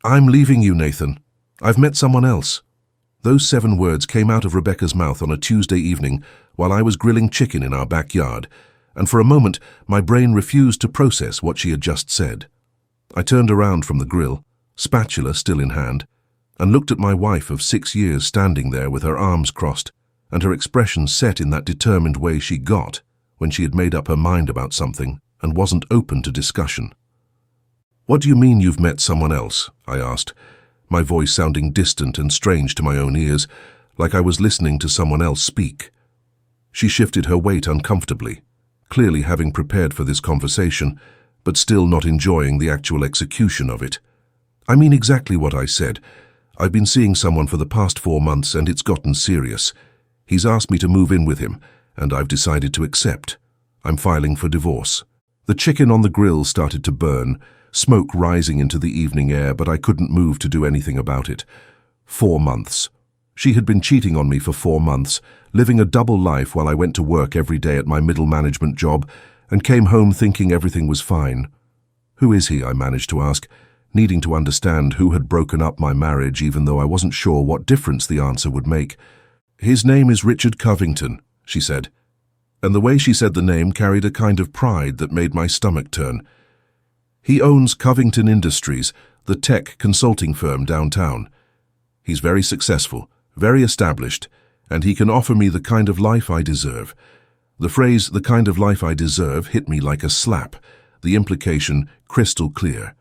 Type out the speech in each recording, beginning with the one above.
I'm leaving you, Nathan. I've met someone else. Those 7 words came out of Rebecca's mouth on a Tuesday evening while I was grilling chicken in our backyard, and for a moment my brain refused to process what she had just said. I turned around from the grill, spatula still in hand, and looked at my wife of 6 years standing there with her arms crossed and her expression set in that determined way she got when she had made up her mind about something and wasn't open to discussion. "What do you mean you've met someone else?" I asked, my voice sounding distant and strange to my own ears, like I was listening to someone else speak. She shifted her weight uncomfortably, clearly having prepared for this conversation, but still not enjoying the actual execution of it. "I mean exactly what I said. I've been seeing someone for the past 4 months and it's gotten serious. He's asked me to move in with him, and I've decided to accept. I'm filing for divorce." The chicken on the grill started to burn, smoke rising into the evening air, but I couldn't move to do anything about it. 4 months. She had been cheating on me for 4 months, living a double life while I went to work every day at my middle management job and came home thinking everything was fine. "Who is he?" I managed to ask, needing to understand who had broken up my marriage even though I wasn't sure what difference the answer would make. "His name is Richard Covington," she said, and the way she said the name carried a kind of pride that made my stomach turn. "He owns Covington Industries, the tech consulting firm downtown. He's very successful, very established, and he can offer me the kind of life I deserve." The phrase, "the kind of life I deserve," hit me like a slap, the implication crystal clear.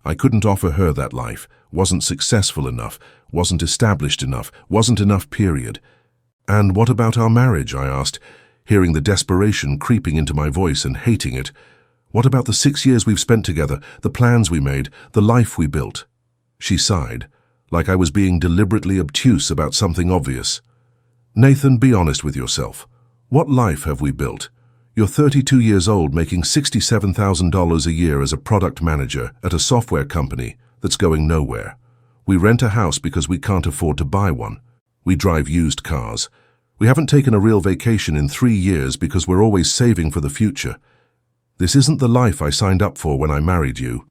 I couldn't offer her that life, wasn't successful enough, wasn't established enough, wasn't enough, period. "And what about our marriage?" I asked, hearing the desperation creeping into my voice and hating it. "What about the 6 years we've spent together, the plans we made, the life we built?" She sighed, like I was being deliberately obtuse about something obvious. "Nathan, be honest with yourself. What life have we built? You're 32 years old making $67,000 a year as a product manager at a software company that's going nowhere. We rent a house because we can't afford to buy one. We drive used cars. We haven't taken a real vacation in 3 years because we're always saving for the future. This isn't the life I signed up for when I married you."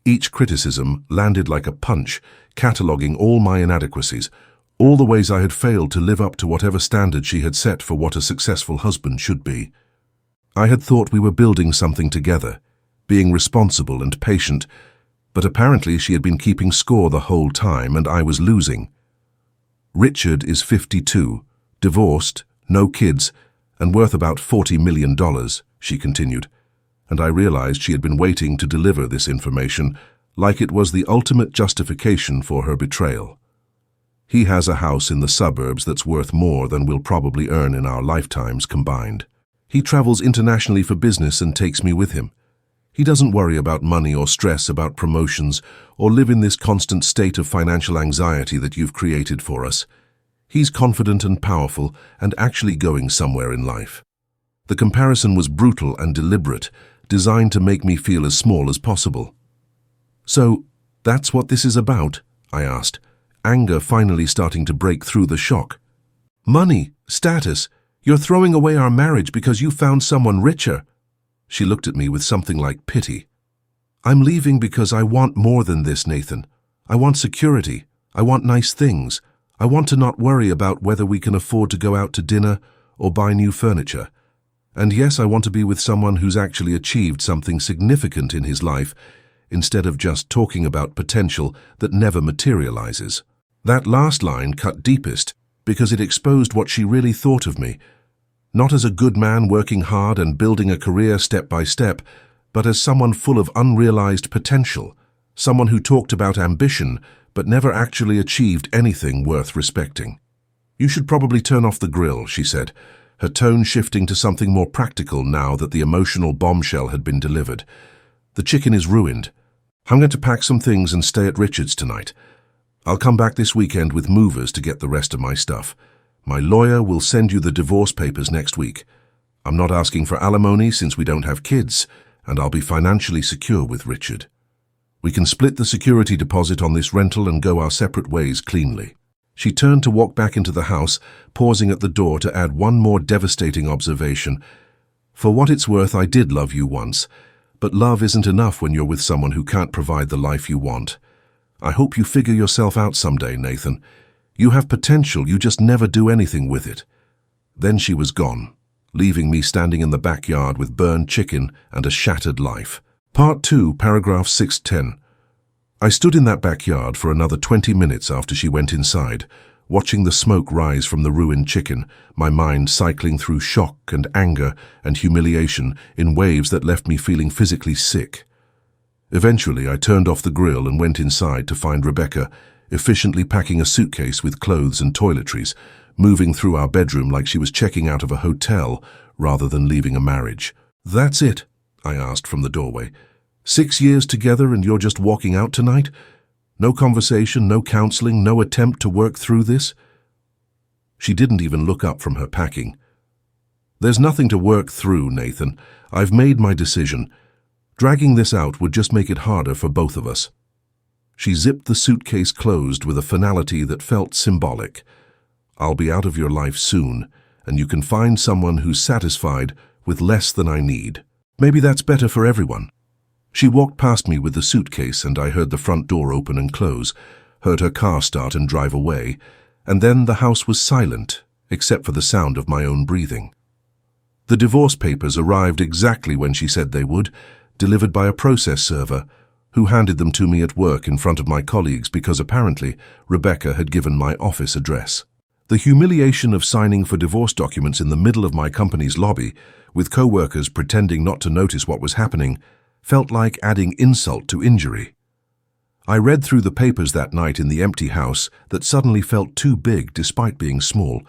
Each criticism landed like a punch, cataloguing all my inadequacies, all the ways I had failed to live up to whatever standard she had set for what a successful husband should be. I had thought we were building something together, being responsible and patient, but apparently she had been keeping score the whole time and I was losing. "Richard is 52, divorced, no kids, and worth about $40 million, she continued, and I realized she had been waiting to deliver this information like it was the ultimate justification for her betrayal. "He has a house in the suburbs that's worth more than we'll probably earn in our lifetimes combined. He travels internationally for business and takes me with him. He doesn't worry about money or stress about promotions or live in this constant state of financial anxiety that you've created for us. He's confident and powerful and actually going somewhere in life." The comparison was brutal and deliberate, designed to make me feel as small as possible. "So, that's what this is about?" I asked, anger finally starting to break through the shock. "Money, status, you're throwing away our marriage because you found someone richer." She looked at me with something like pity. "I'm leaving because I want more than this, Nathan. I want security. I want nice things. I want to not worry about whether we can afford to go out to dinner or buy new furniture. And yes, I want to be with someone who's actually achieved something significant in his life, instead of just talking about potential that never materializes." That last line cut deepest because it exposed what she really thought of me, not as a good man working hard and building a career step by step, but as someone full of unrealized potential, someone who talked about ambition but never actually achieved anything worth respecting. "You should probably turn off the grill," she said, her tone shifting to something more practical now that the emotional bombshell had been delivered. "The chicken is ruined. I'm going to pack some things and stay at Richard's tonight. I'll come back this weekend with movers to get the rest of my stuff. My lawyer will send you the divorce papers next week. I'm not asking for alimony since we don't have kids, and I'll be financially secure with Richard. We can split the security deposit on this rental and go our separate ways cleanly." She turned to walk back into the house, pausing at the door to add one more devastating observation. "For what it's worth, I did love you once, but love isn't enough when you're with someone who can't provide the life you want. I hope you figure yourself out someday, Nathan. You have potential, you just never do anything with it. Then she was gone, leaving me standing in the backyard with burned chicken and a shattered life. Part 2, paragraph 610. I stood in that backyard for another 20 minutes after she went inside, watching the smoke rise from the ruined chicken, my mind cycling through shock and anger and humiliation in waves that left me feeling physically sick. Eventually, I turned off the grill and went inside to find Rebecca, efficiently packing a suitcase with clothes and toiletries, moving through our bedroom like she was checking out of a hotel rather than leaving a marriage. "That's it?" I asked from the doorway. 6 years together and you're just walking out tonight? No conversation, no counseling, no attempt to work through this? She didn't even look up from her packing. "There's nothing to work through, Nathan. I've made my decision. Dragging this out would just make it harder for both of us." She zipped the suitcase closed with a finality that felt symbolic. "I'll be out of your life soon, and you can find someone who's satisfied with less than I need. Maybe that's better for everyone." She walked past me with the suitcase and I heard the front door open and close, heard her car start and drive away, and then the house was silent, except for the sound of my own breathing. The divorce papers arrived exactly when she said they would, delivered by a process server, who handed them to me at work in front of my colleagues because apparently Rebecca had given my office address. The humiliation of signing for divorce documents in the middle of my company's lobby, with co-workers pretending not to notice what was happening, felt like adding insult to injury. I read through the papers that night in the empty house that suddenly felt too big despite being small,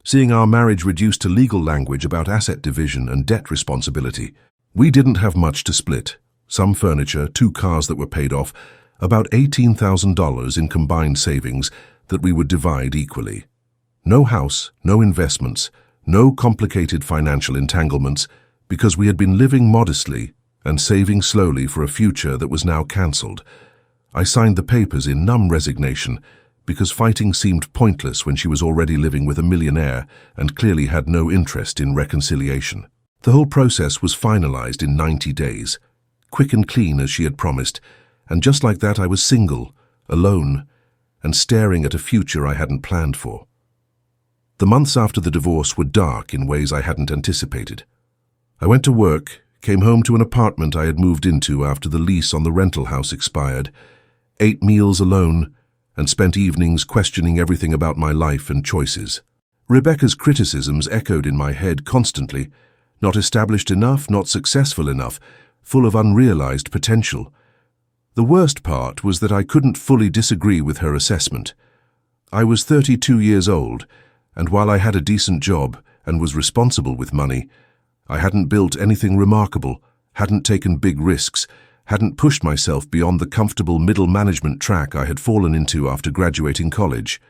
seeing our marriage reduced to legal language about asset division and debt responsibility. We didn't have much to split. Some furniture, 2 cars that were paid off, about $18,000 in combined savings that we would divide equally. No house, no investments, no complicated financial entanglements, because we had been living modestly and saving slowly for a future that was now cancelled. I signed the papers in numb resignation because fighting seemed pointless when she was already living with a millionaire and clearly had no interest in reconciliation. The whole process was finalized in 90 days, quick and clean as she had promised, and just like that I was single, alone, and staring at a future I hadn't planned for. The months after the divorce were dark in ways I hadn't anticipated. I went to work, came home to an apartment I had moved into after the lease on the rental house expired, ate meals alone, and spent evenings questioning everything about my life and choices. Rebecca's criticisms echoed in my head constantly, not established enough, not successful enough, full of unrealized potential. The worst part was that I couldn't fully disagree with her assessment. I was 32 years old, and while I had a decent job and was responsible with money, I hadn't built anything remarkable, hadn't taken big risks, hadn't pushed myself beyond the comfortable middle management track I had fallen into after graduating college.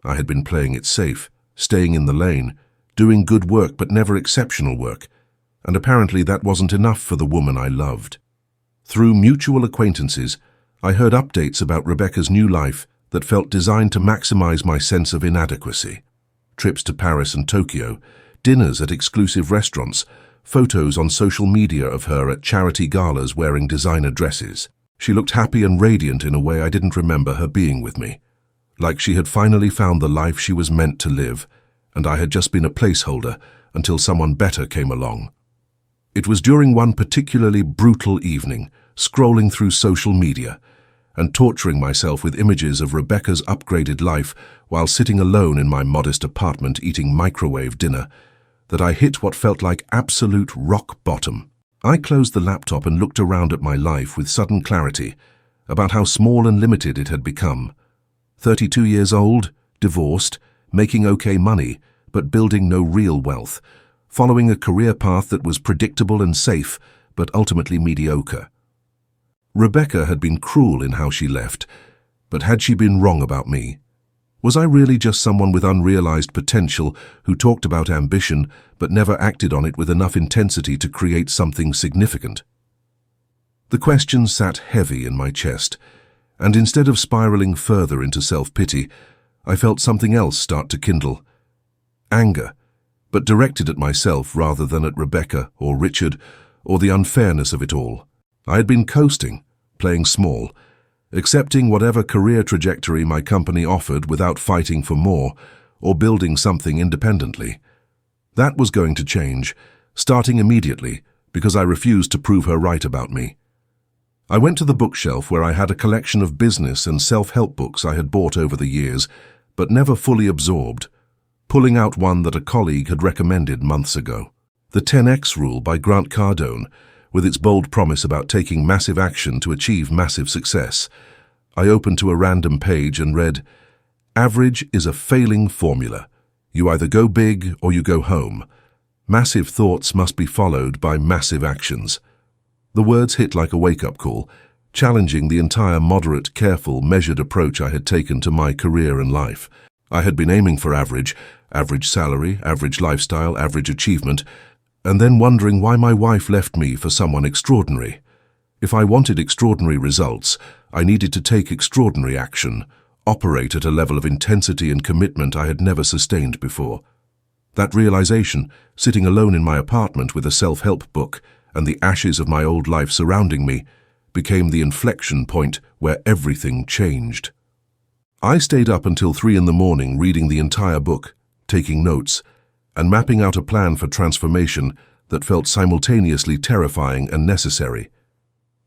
I had been playing it safe, staying in the lane, doing good work but never exceptional work, and apparently that wasn't enough for the woman I loved. Through mutual acquaintances, I heard updates about Rebecca's new life that felt designed to maximize my sense of inadequacy. Trips to Paris and Tokyo, dinners at exclusive restaurants, photos on social media of her at charity galas wearing designer dresses. She looked happy and radiant in a way I didn't remember her being with me. Like she had finally found the life she was meant to live, and I had just been a placeholder until someone better came along. It was during one particularly brutal evening, scrolling through social media and torturing myself with images of Rebecca's upgraded life while sitting alone in my modest apartment eating microwave dinner, that I hit what felt like absolute rock bottom. I closed the laptop and looked around at my life with sudden clarity about how small and limited it had become. 32 years old, divorced, making okay money, but building no real wealth, following a career path that was predictable and safe, but ultimately mediocre. Rebecca had been cruel in how she left, but had she been wrong about me? Was I really just someone with unrealized potential who talked about ambition but never acted on it with enough intensity to create something significant? The question sat heavy in my chest, and instead of spiraling further into self-pity, I felt something else start to kindle. Anger, but directed at myself rather than at Rebecca or Richard or the unfairness of it all. I had been coasting, playing small, accepting whatever career trajectory my company offered without fighting for more or building something independently. That was going to change, starting immediately, because I refused to prove her right about me. I went to the bookshelf where I had a collection of business and self-help books I had bought over the years, but never fully absorbed, pulling out one that a colleague had recommended months ago. The 10X Rule by Grant Cardone, with its bold promise about taking massive action to achieve massive success. I opened to a random page and read, "Average is a failing formula. You either go big or you go home. Massive thoughts must be followed by massive actions." The words hit like a wake-up call, challenging the entire moderate, careful, measured approach I had taken to my career and life. I had been aiming for average salary, average lifestyle, average achievement, and then wondering why my wife left me for someone extraordinary. If I wanted extraordinary results, I needed to take extraordinary action, operate at a level of intensity and commitment I had never sustained before. That realization, sitting alone in my apartment with a self-help book and the ashes of my old life surrounding me, became the inflection point where everything changed. I stayed up until 3 in the morning reading the entire book, taking notes, and mapping out a plan for transformation that felt simultaneously terrifying and necessary.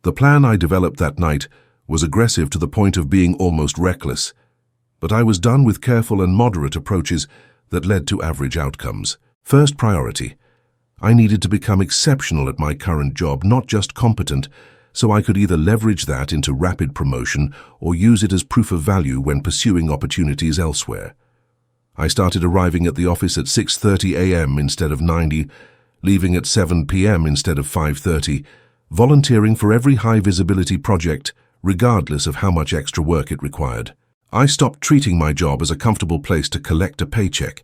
The plan I developed that night was aggressive to the point of being almost reckless, but I was done with careful and moderate approaches that led to average outcomes. First priority, I needed to become exceptional at my current job, not just competent, so I could either leverage that into rapid promotion or use it as proof of value when pursuing opportunities elsewhere. I started arriving at the office at 6:30 a.m. instead of 9, leaving at 7 p.m. instead of 5:30, volunteering for every high-visibility project, regardless of how much extra work it required. I stopped treating my job as a comfortable place to collect a paycheck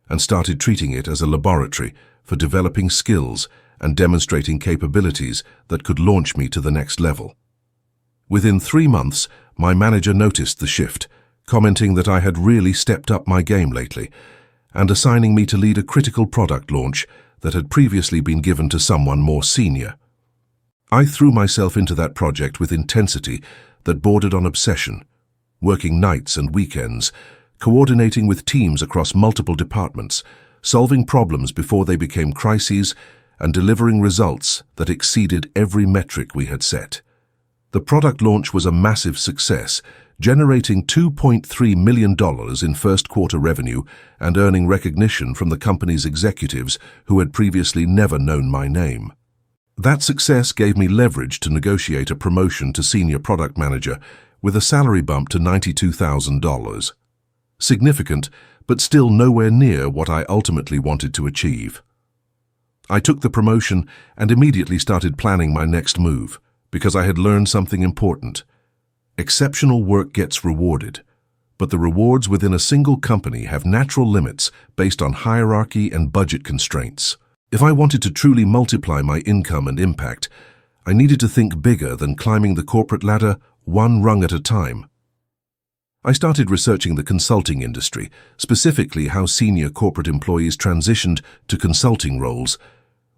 and started treating it as a laboratory for developing skills and demonstrating capabilities that could launch me to the next level. Within 3 months, my manager noticed the shift, commenting that I had really stepped up my game lately, and assigning me to lead a critical product launch that had previously been given to someone more senior. I threw myself into that project with intensity that bordered on obsession, working nights and weekends, coordinating with teams across multiple departments, solving problems before they became crises, and delivering results that exceeded every metric we had set. The product launch was a massive success, generating $2.3 million in first-quarter revenue and earning recognition from the company's executives who had previously never known my name. That success gave me leverage to negotiate a promotion to senior product manager with a salary bump to $92,000. Significant, but still nowhere near what I ultimately wanted to achieve. I took the promotion and immediately started planning my next move, because I had learned something important. Exceptional work gets rewarded, but the rewards within a single company have natural limits based on hierarchy and budget constraints. If I wanted to truly multiply my income and impact, I needed to think bigger than climbing the corporate ladder one rung at a time. I started researching the consulting industry, specifically how senior corporate employees transitioned to consulting roles,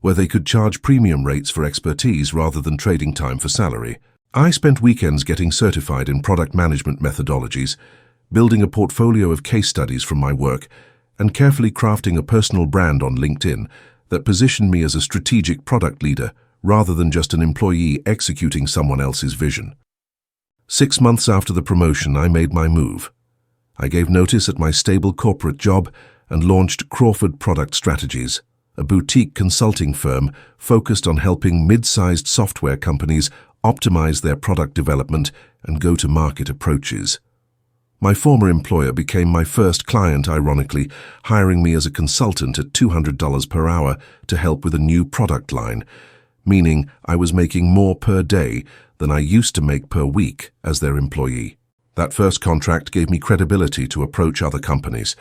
where they could charge premium rates for expertise rather than trading time for salary. I spent weekends getting certified in product management methodologies, building a portfolio of case studies from my work, and carefully crafting a personal brand on LinkedIn that positioned me as a strategic product leader rather than just an employee executing someone else's vision. 6 months after the promotion, I made my move. I gave notice at my stable corporate job and launched Crawford Product Strategies, a boutique consulting firm focused on helping mid-sized software companies optimize their product development and go-to-market approaches. My former employer became my first client, ironically, hiring me as a consultant at $200 per hour to help with a new product line, meaning I was making more per day than I used to make per week as their employee. That first contract gave me credibility to approach other companies,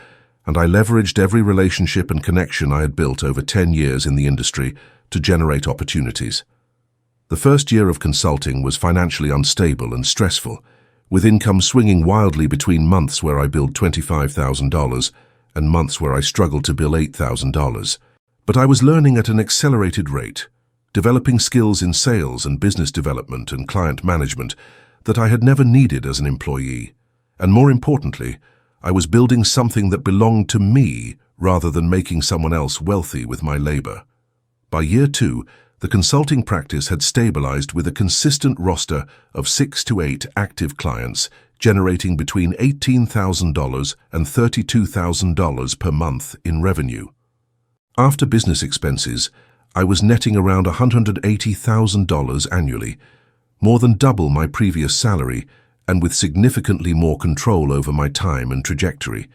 and I leveraged every relationship and connection I had built over 10 years in the industry to generate opportunities. The first year of consulting was financially unstable and stressful, with income swinging wildly between months where I billed $25,000 and months where I struggled to bill $8,000. But I was learning at an accelerated rate, developing skills in sales and business development and client management that I had never needed as an employee. And more importantly, I was building something that belonged to me rather than making someone else wealthy with my labor. By year 2, the consulting practice had stabilized with a consistent roster of 6 to 8 active clients, generating between $18,000 and $32,000 per month in revenue. After business expenses, I was netting around $180,000 annually, more than double my previous salary and with significantly more control over my time and trajectory.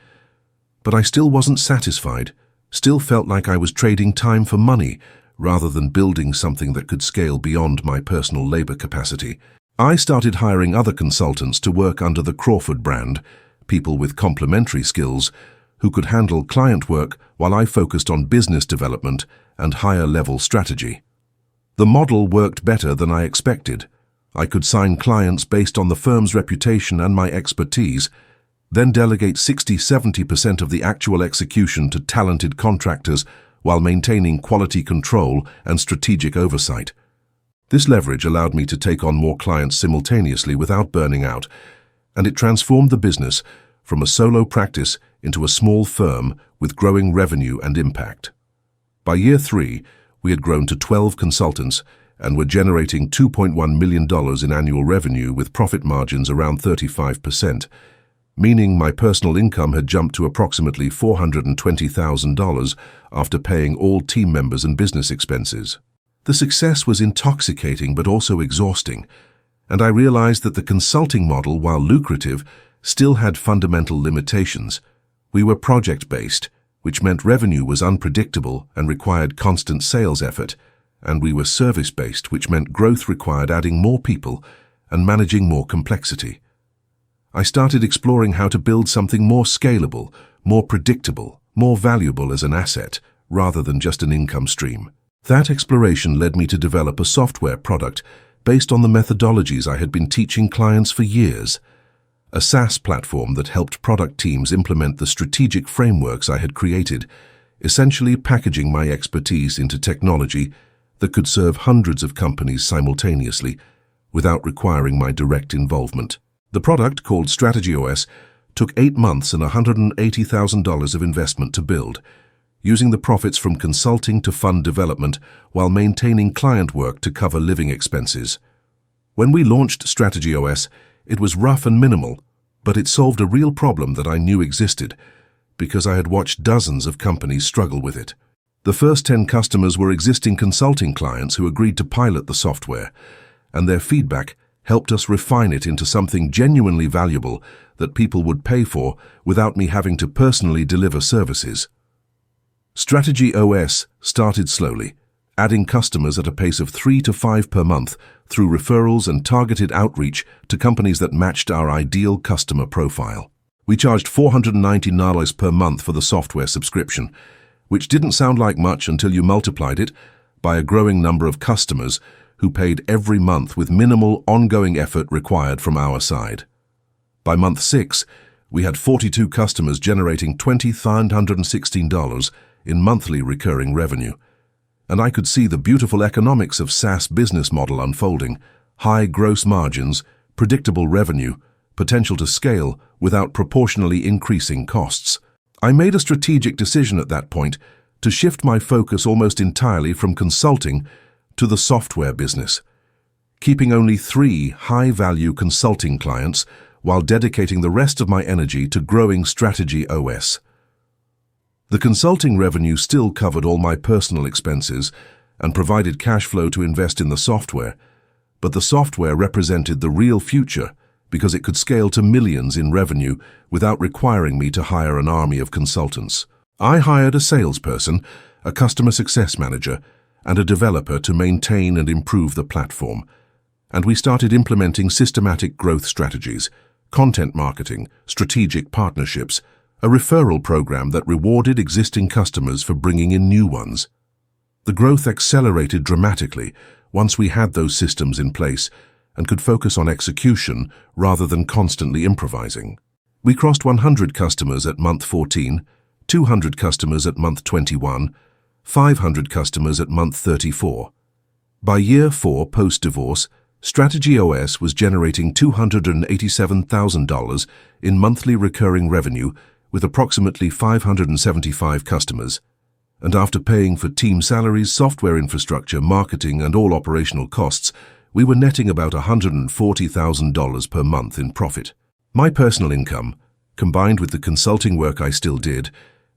But I still wasn't satisfied, still felt like I was trading time for money rather than building something that could scale beyond my personal labor capacity. I started hiring other consultants to work under the Crawford brand, people with complementary skills who could handle client work while I focused on business development and higher-level strategy. The model worked better than I expected. I could sign clients based on the firm's reputation and my expertise, then delegate 60–70% of the actual execution to talented contractors while maintaining quality control and strategic oversight. This leverage allowed me to take on more clients simultaneously without burning out, and it transformed the business from a solo practice into a small firm with growing revenue and impact. By year 3, we had grown to 12 consultants and were generating $2.1 million in annual revenue with profit margins around 35%, meaning my personal income had jumped to approximately $420,000 after paying all team members and business expenses. The success was intoxicating but also exhausting, and I realized that the consulting model, while lucrative, still had fundamental limitations. We were project-based, which meant revenue was unpredictable and required constant sales effort, and we were service-based, which meant growth required adding more people and managing more complexity. I started exploring how to build something more scalable, more predictable, more valuable as an asset, rather than just an income stream. That exploration led me to develop a software product based on the methodologies I had been teaching clients for years, a SaaS platform that helped product teams implement the strategic frameworks I had created, essentially packaging my expertise into technology that could serve hundreds of companies simultaneously without requiring my direct involvement. The product, called StrategyOS, took 8 months and $180,000 of investment to build, using the profits from consulting to fund development while maintaining client work to cover living expenses. When we launched StrategyOS, it was rough and minimal, but it solved a real problem that I knew existed because I had watched dozens of companies struggle with it. The first 10 customers were existing consulting clients who agreed to pilot the software, and their feedback helped us refine it into something genuinely valuable that people would pay for without me having to personally deliver services. StrategyOS started slowly, adding customers at a pace of 3 to 5 per month through referrals and targeted outreach to companies that matched our ideal customer profile. We charged $490 per month for the software subscription, which didn't sound like much until you multiplied it by a growing number of customers who paid every month with minimal ongoing effort required from our side. By month 6, we had 42 customers generating $2,916 in monthly recurring revenue, and I could see the beautiful economics of SaaS business model unfolding: high gross margins, predictable revenue, potential to scale without proportionally increasing costs. I made a strategic decision at that point to shift my focus almost entirely from consulting to the software business, keeping only 3 high-value consulting clients while dedicating the rest of my energy to growing StrategyOS. The consulting revenue still covered all my personal expenses and provided cash flow to invest in the software, but the software represented the real future because it could scale to millions in revenue without requiring me to hire an army of consultants. I hired a salesperson, a customer success manager, and a developer to maintain and improve the platform, and we started implementing systematic growth strategies, content marketing, strategic partnerships, a referral program that rewarded existing customers for bringing in new ones. The growth accelerated dramatically once we had those systems in place and could focus on execution rather than constantly improvising. We crossed 100 customers at month 14, 200 customers at month 21, 500 customers at month 34. By year 4 post-divorce, Strategy OS was generating $287,000 in monthly recurring revenue with approximately 575 customers. And after paying for team salaries, software infrastructure, marketing, and all operational costs, we were netting about $140,000 per month in profit. My personal income, combined with the consulting work I still did,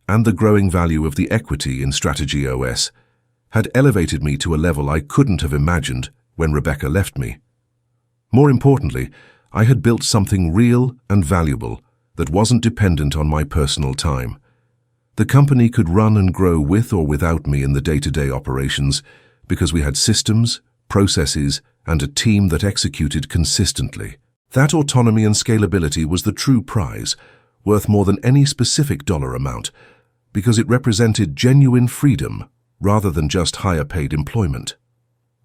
and the growing value of the equity in Strategy OS, had elevated me to a level I couldn't have imagined when Rebecca left me. More importantly, I had built something real and valuable that wasn't dependent on my personal time. The company could run and grow with or without me in the day-to-day operations because we had systems, processes, and a team that executed consistently. That autonomy and scalability was the true prize, worth more than any specific dollar amount, because it represented genuine freedom rather than just higher-paid employment.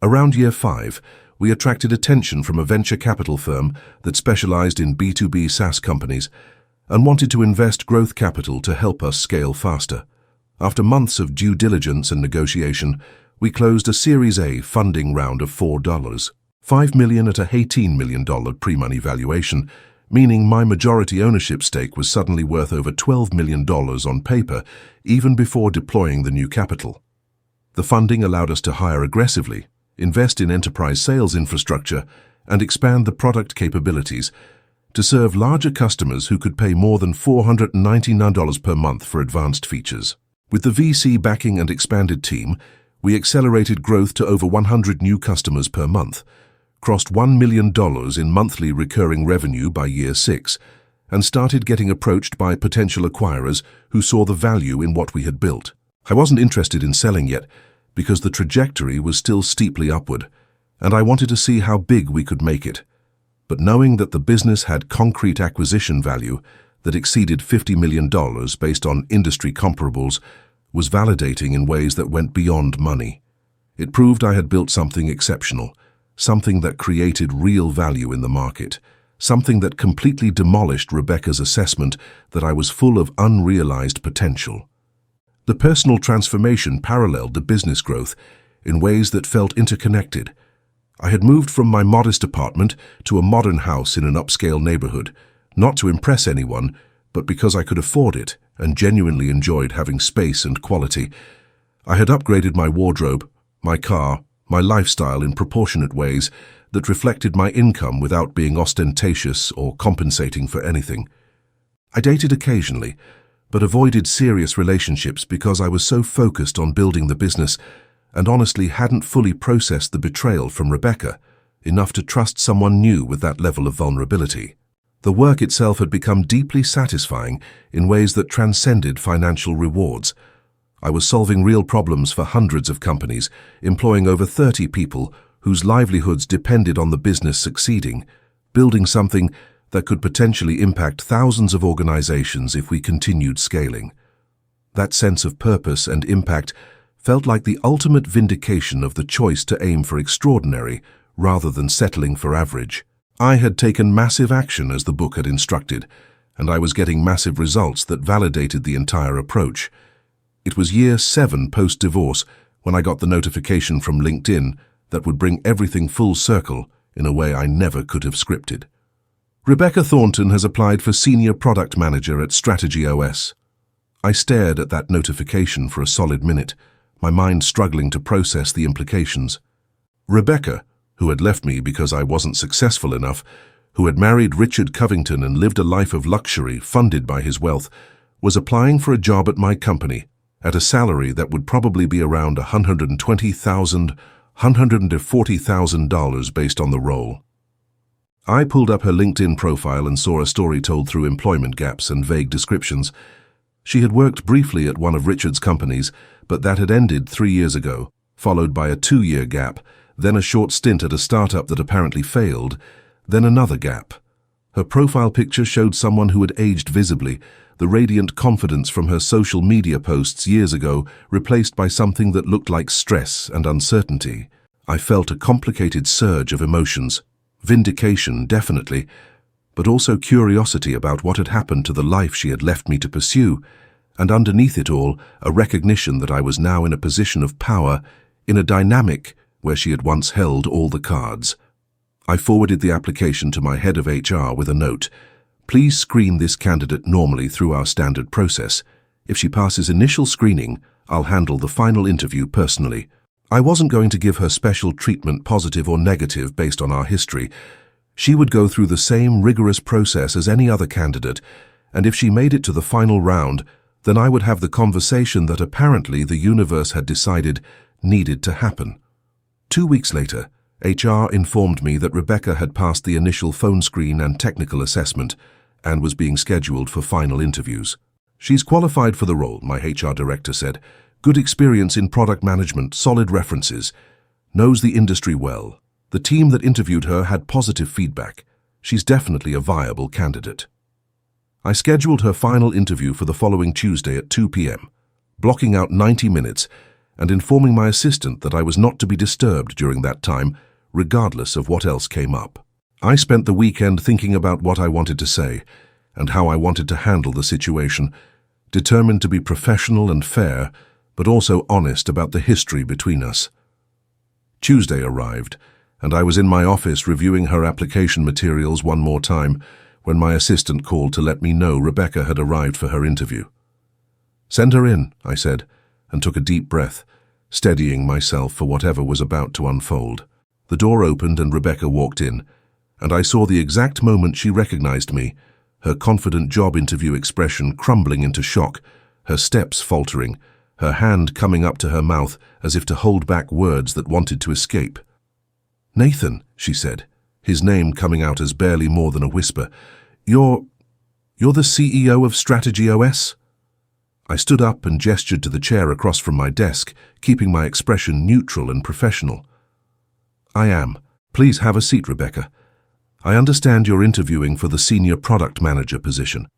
Around year 5, we attracted attention from a venture capital firm that specialized in B2B SaaS companies and wanted to invest growth capital to help us scale faster. After months of due diligence and negotiation, we closed a Series A funding round of $5 million at a $18 million pre-money valuation, meaning my majority ownership stake was suddenly worth over $12 million on paper, even before deploying the new capital. The funding allowed us to hire aggressively, invest in enterprise sales infrastructure, and expand the product capabilities to serve larger customers who could pay more than $499 per month for advanced features. With the VC backing and expanded team, we accelerated growth to over 100 new customers per month, crossed $1 million in monthly recurring revenue by year 6, and started getting approached by potential acquirers who saw the value in what we had built. I wasn't interested in selling yet because the trajectory was still steeply upward, and I wanted to see how big we could make it. But knowing that the business had concrete acquisition value that exceeded $50 million based on industry comparables was validating in ways that went beyond money. It proved I had built something exceptional, something that created real value in the market, something that completely demolished Rebecca's assessment that I was full of unrealized potential. The personal transformation paralleled the business growth in ways that felt interconnected. I had moved from my modest apartment to a modern house in an upscale neighborhood, not to impress anyone, but because I could afford it and genuinely enjoyed having space and quality. I had upgraded my wardrobe, my car, my lifestyle in proportionate ways that reflected my income without being ostentatious or compensating for anything. I dated occasionally, but avoided serious relationships because I was so focused on building the business and honestly hadn't fully processed the betrayal from Rebecca, enough to trust someone new with that level of vulnerability. The work itself had become deeply satisfying in ways that transcended financial rewards. I was solving real problems for hundreds of companies, employing over 30 people whose livelihoods depended on the business succeeding, building something that could potentially impact thousands of organizations if we continued scaling. That sense of purpose and impact felt like the ultimate vindication of the choice to aim for extraordinary rather than settling for average. I had taken massive action as the book had instructed, and I was getting massive results that validated the entire approach. It was year 7 post-divorce when I got the notification from LinkedIn that would bring everything full circle in a way I never could have scripted. Rebecca Thornton has applied for Senior Product Manager at Strategy OS. I stared at that notification for a solid minute, my mind struggling to process the implications. Rebecca, who had left me because I wasn't successful enough, who had married Richard Covington and lived a life of luxury funded by his wealth, was applying for a job at my company at a salary that would probably be around $120,000, $140,000 based on the role. I pulled up her LinkedIn profile and saw a story told through employment gaps and vague descriptions. She had worked briefly at one of Richard's companies, but that had ended 3 years ago, followed by a 2-year gap, then a short stint at a startup that apparently failed, then another gap. Her profile picture showed someone who had aged visibly, the radiant confidence from her social media posts years ago replaced by something that looked like stress and uncertainty. I felt a complicated surge of emotions. Vindication, definitely, but also curiosity about what had happened to the life she had left me to pursue, and underneath it all, a recognition that I was now in a position of power, in a dynamic where she had once held all the cards. I forwarded the application to my head of HR with a note. Please screen this candidate normally through our standard process. If she passes initial screening, I'll handle the final interview personally. I wasn't going to give her special treatment, positive or negative, based on our history. She would go through the same rigorous process as any other candidate, and if she made it to the final round, then I would have the conversation that apparently the universe had decided needed to happen. 2 weeks later, HR informed me that Rebecca had passed the initial phone screen and technical assessment and was being scheduled for final interviews. She's qualified for the role, my HR director said. Good experience in product management, solid references, knows the industry well. The team that interviewed her had positive feedback. She's definitely a viable candidate. I scheduled her final interview for the following Tuesday at 2 p.m., blocking out 90 minutes and informing my assistant that I was not to be disturbed during that time, regardless of what else came up. I spent the weekend thinking about what I wanted to say and how I wanted to handle the situation, determined to be professional and fair, but also honest about the history between us. Tuesday arrived, and I was in my office reviewing her application materials one more time when my assistant called to let me know Rebecca had arrived for her interview. "Send her in," I said, and took a deep breath, steadying myself for whatever was about to unfold. The door opened and Rebecca walked in, and I saw the exact moment she recognized me, her confident job interview expression crumbling into shock, her steps faltering, her hand coming up to her mouth as if to hold back words that wanted to escape. "Nathan," she said, his name coming out as barely more than a whisper. You're the CEO of Strategy OS?" I stood up and gestured to the chair across from my desk, keeping my expression neutral and professional. "I am. Please have a seat, Rebecca. I understand you're interviewing for the senior product manager position."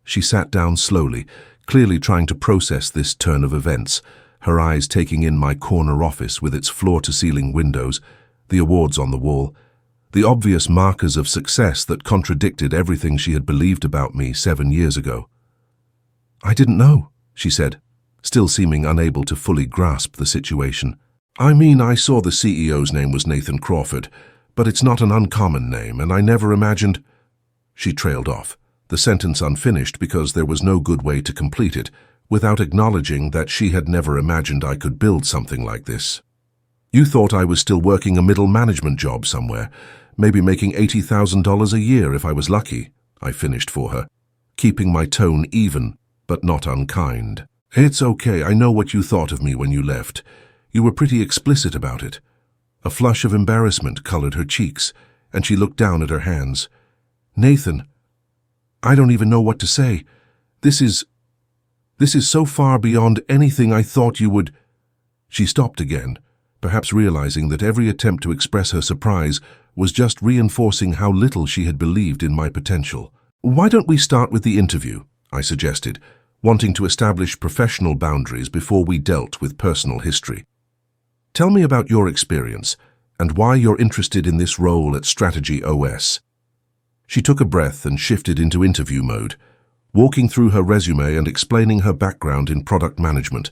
She sat down slowly, clearly trying to process this turn of events, her eyes taking in my corner office with its floor-to-ceiling windows, the awards on the wall, the obvious markers of success that contradicted everything she had believed about me 7 years ago. "I didn't know," she said, still seeming unable to fully grasp the situation. I saw the CEO's name was Nathan Crawford, but it's not an uncommon name, and I never imagined—" She trailed off, the sentence unfinished because there was no good way to complete it, without acknowledging that she had never imagined I could build something like this. "You thought I was still working a middle management job somewhere, maybe making $80,000 a year if I was lucky," I finished for her, keeping my tone even, but not unkind. "It's okay, I know what you thought of me when you left. You were pretty explicit about it." A flush of embarrassment colored her cheeks, and she looked down at her hands. "Nathan, I don't even know what to say. This is so far beyond anything I thought you would—" She stopped again, perhaps realizing that every attempt to express her surprise was just reinforcing how little she had believed in my potential. "Why don't we start with the interview?" I suggested, wanting to establish professional boundaries before we dealt with personal history. "Tell me about your experience and why you're interested in this role at Strategy OS." She took a breath and shifted into interview mode, walking through her resume and explaining her background in product management,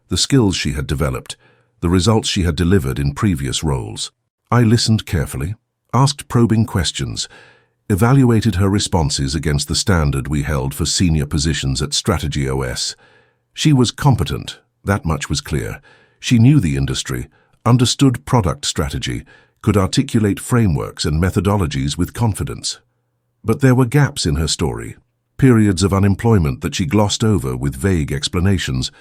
the skills she had developed, the results she had delivered in previous roles. I listened carefully, asked probing questions, evaluated her responses against the standard we held for senior positions at Strategy OS. She was competent, that much was clear. She knew the industry, understood product strategy, could articulate frameworks and methodologies with confidence. But there were gaps in her story, periods of unemployment that she glossed over with vague explanations,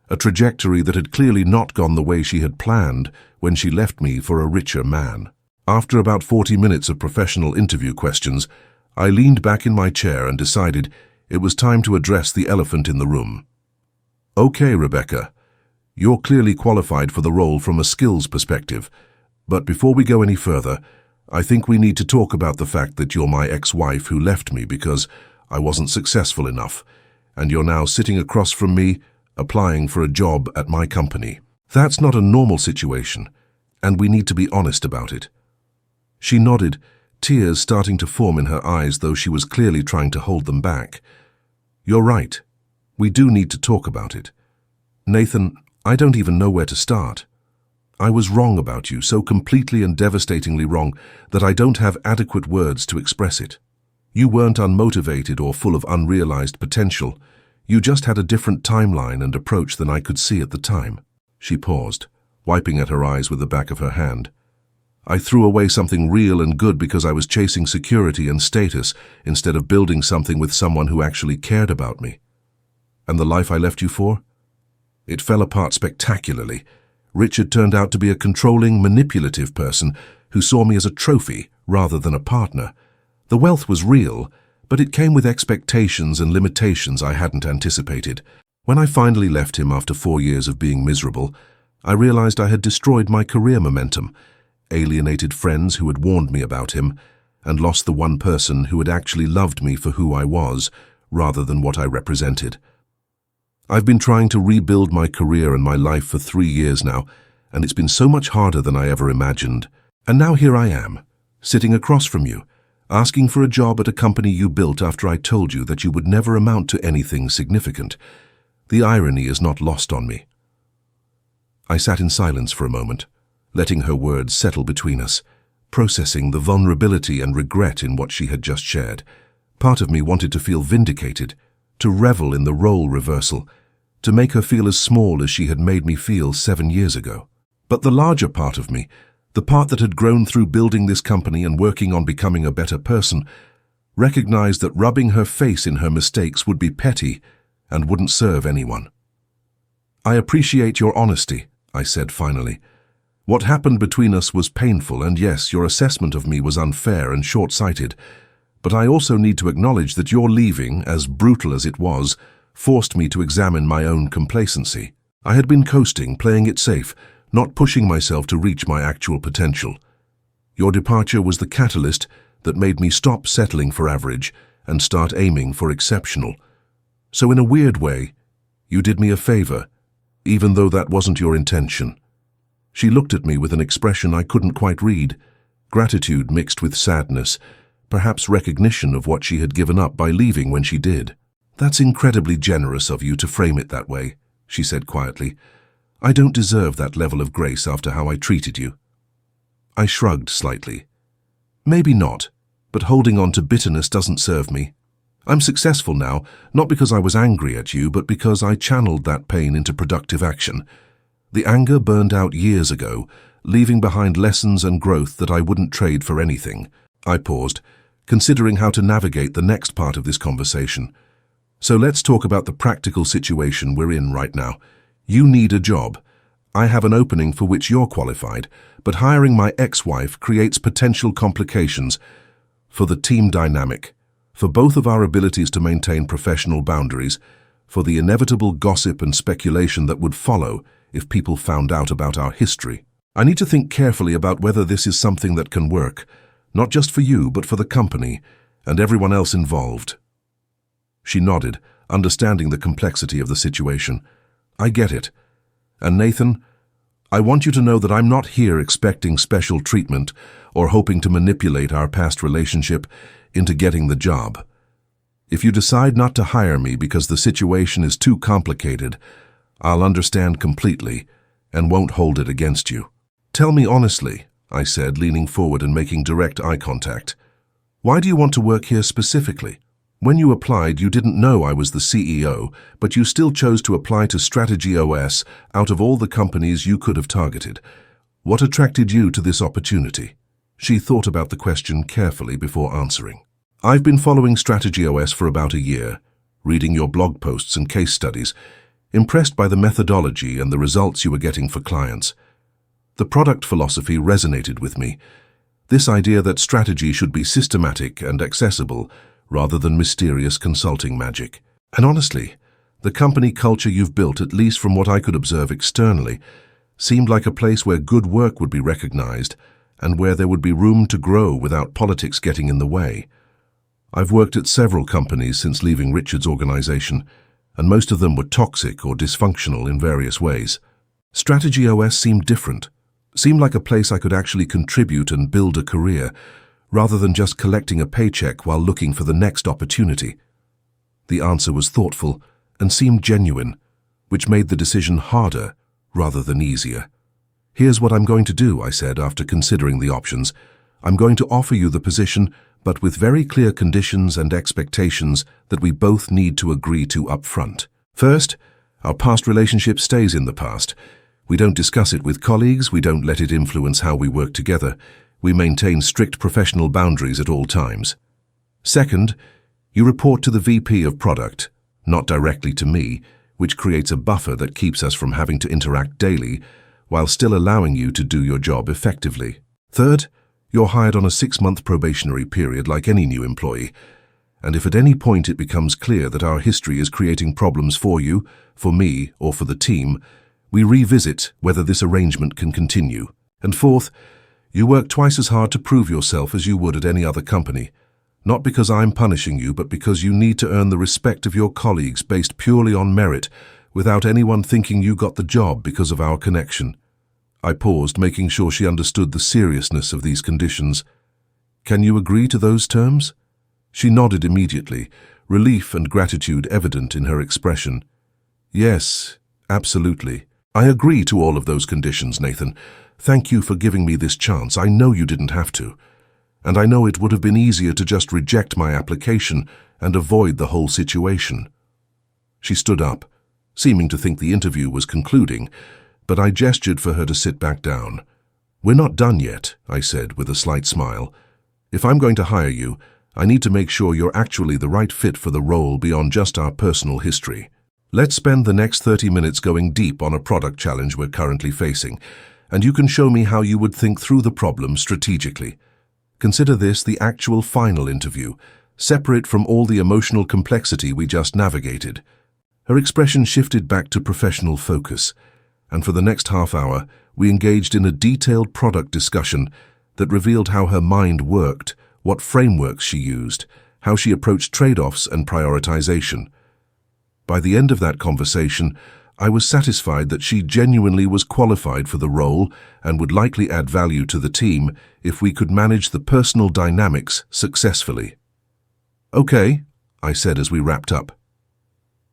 a trajectory that had clearly not gone the way she had planned when she left me for a richer man. After about 40 minutes of professional interview questions, I leaned back in my chair and decided it was time to address the elephant in the room. "Okay, Rebecca, you're clearly qualified for the role from a skills perspective, but before we go any further, I think we need to talk about the fact that you're my ex-wife who left me because I wasn't successful enough, and you're now sitting across from me, applying for a job at my company. That's not a normal situation, and we need to be honest about it." She nodded, tears starting to form in her eyes, though she was clearly trying to hold them back. "You're right. We do need to talk about it. Nathan, I don't even know where to start. I was wrong about you, so completely and devastatingly wrong that I don't have adequate words to express it. You weren't unmotivated or full of unrealized potential. You just had a different timeline and approach than I could see at the time." She paused, wiping at her eyes with the back of her hand. "I threw away something real and good because I was chasing security and status instead of building something with someone who actually cared about me. And the life I left you for? It fell apart spectacularly. Richard turned out to be a controlling, manipulative person who saw me as a trophy rather than a partner. The wealth was real, but it came with expectations and limitations I hadn't anticipated. When I finally left him after 4 years of being miserable, I realized I had destroyed my career momentum, alienated friends who had warned me about him, and lost the one person who had actually loved me for who I was, rather than what I represented. I've been trying to rebuild my career and my life for 3 years now, and it's been so much harder than I ever imagined. And now here I am, sitting across from you, asking for a job at a company you built after I told you that you would never amount to anything significant. The irony is not lost on me." I sat in silence for a moment, letting her words settle between us, processing the vulnerability and regret in what she had just shared. Part of me wanted to feel vindicated, to revel in the role reversal, to make her feel as small as she had made me feel 7 years ago. But the larger part of me, the part that had grown through building this company and working on becoming a better person, recognized that rubbing her face in her mistakes would be petty and wouldn't serve anyone. "I appreciate your honesty," I said finally. "What happened between us was painful, and yes, your assessment of me was unfair and short-sighted. But I also need to acknowledge that your leaving, as brutal as it was, forced me to examine my own complacency. I had been coasting, playing it safe, not pushing myself to reach my actual potential. Your departure was the catalyst that made me stop settling for average and start aiming for exceptional. So in a weird way, you did me a favor, even though that wasn't your intention." She looked at me with an expression I couldn't quite read, gratitude mixed with sadness, perhaps recognition of what she had given up by leaving when she did. "That's incredibly generous of you to frame it that way," she said quietly. "I don't deserve that level of grace after how I treated you." I shrugged slightly. "Maybe not, but holding on to bitterness doesn't serve me. I'm successful now, not because I was angry at you, but because I channeled that pain into productive action. The anger burned out years ago, leaving behind lessons and growth that I wouldn't trade for anything." I paused, considering how to navigate the next part of this conversation. "So let's talk about the practical situation we're in right now. You need a job. I have an opening for which you're qualified, but hiring my ex-wife creates potential complications for the team dynamic, for both of our abilities to maintain professional boundaries, for the inevitable gossip and speculation that would follow if people found out about our history. I need to think carefully about whether this is something that can work, not just for you, but for the company and everyone else involved." She nodded, understanding the complexity of the situation. "I get it. And Nathan, I want you to know that I'm not here expecting special treatment or hoping to manipulate our past relationship into getting the job. If you decide not to hire me because the situation is too complicated, I'll understand completely and won't hold it against you. Tell me honestly," I said, leaning forward and making direct eye contact. "Why do you want to work here specifically? When you applied, you didn't know I was the CEO, but you still chose to apply to Strategy OS out of all the companies you could have targeted. What attracted you to this opportunity?" She thought about the question carefully before answering. "I've been following Strategy OS for about a year, reading your blog posts and case studies, impressed by the methodology and the results you were getting for clients. The product philosophy resonated with me. This idea that strategy should be systematic and accessible rather than mysterious consulting magic. And honestly, the company culture you've built, at least from what I could observe externally, seemed like a place where good work would be recognized and where there would be room to grow without politics getting in the way. I've worked at several companies since leaving Richard's organization, and most of them were toxic or dysfunctional in various ways. Strategy OS seemed different. Seemed like a place I could actually contribute and build a career, rather than just collecting a paycheck while looking for the next opportunity." The answer was thoughtful and seemed genuine, which made the decision harder rather than easier. "Here's what I'm going to do," I said after considering the options. "I'm going to offer you the position, but with very clear conditions and expectations that we both need to agree to up front. First, our past relationship stays in the past. We don't discuss it with colleagues, we don't let it influence how we work together. We maintain strict professional boundaries at all times. Second, you report to the VP of Product, not directly to me, which creates a buffer that keeps us from having to interact daily, while still allowing you to do your job effectively. Third, you're hired on a 6-month probationary period like any new employee, and if at any point it becomes clear that our history is creating problems for you, for me, or for the team, we revisit whether this arrangement can continue. And fourth, you work twice as hard to prove yourself as you would at any other company, not because I'm punishing you, but because you need to earn the respect of your colleagues based purely on merit, without anyone thinking you got the job because of our connection." I paused, making sure she understood the seriousness of these conditions. "Can you agree to those terms?" She nodded immediately, relief and gratitude evident in her expression. "Yes, absolutely. I agree to all of those conditions, Nathan. Thank you for giving me this chance. I know you didn't have to. And I know it would have been easier to just reject my application and avoid the whole situation." She stood up, seeming to think the interview was concluding, but I gestured for her to sit back down. "We're not done yet," I said with a slight smile. "If I'm going to hire you, I need to make sure you're actually the right fit for the role beyond just our personal history. Let's spend the next 30 minutes going deep on a product challenge we're currently facing, and you can show me how you would think through the problem strategically. Consider this the actual final interview, separate from all the emotional complexity we just navigated." Her expression shifted back to professional focus, and for the next half hour, we engaged in a detailed product discussion that revealed how her mind worked, what frameworks she used, how she approached trade-offs and prioritization. By the end of that conversation, I was satisfied that she genuinely was qualified for the role and would likely add value to the team if we could manage the personal dynamics successfully. "Okay," I said as we wrapped up.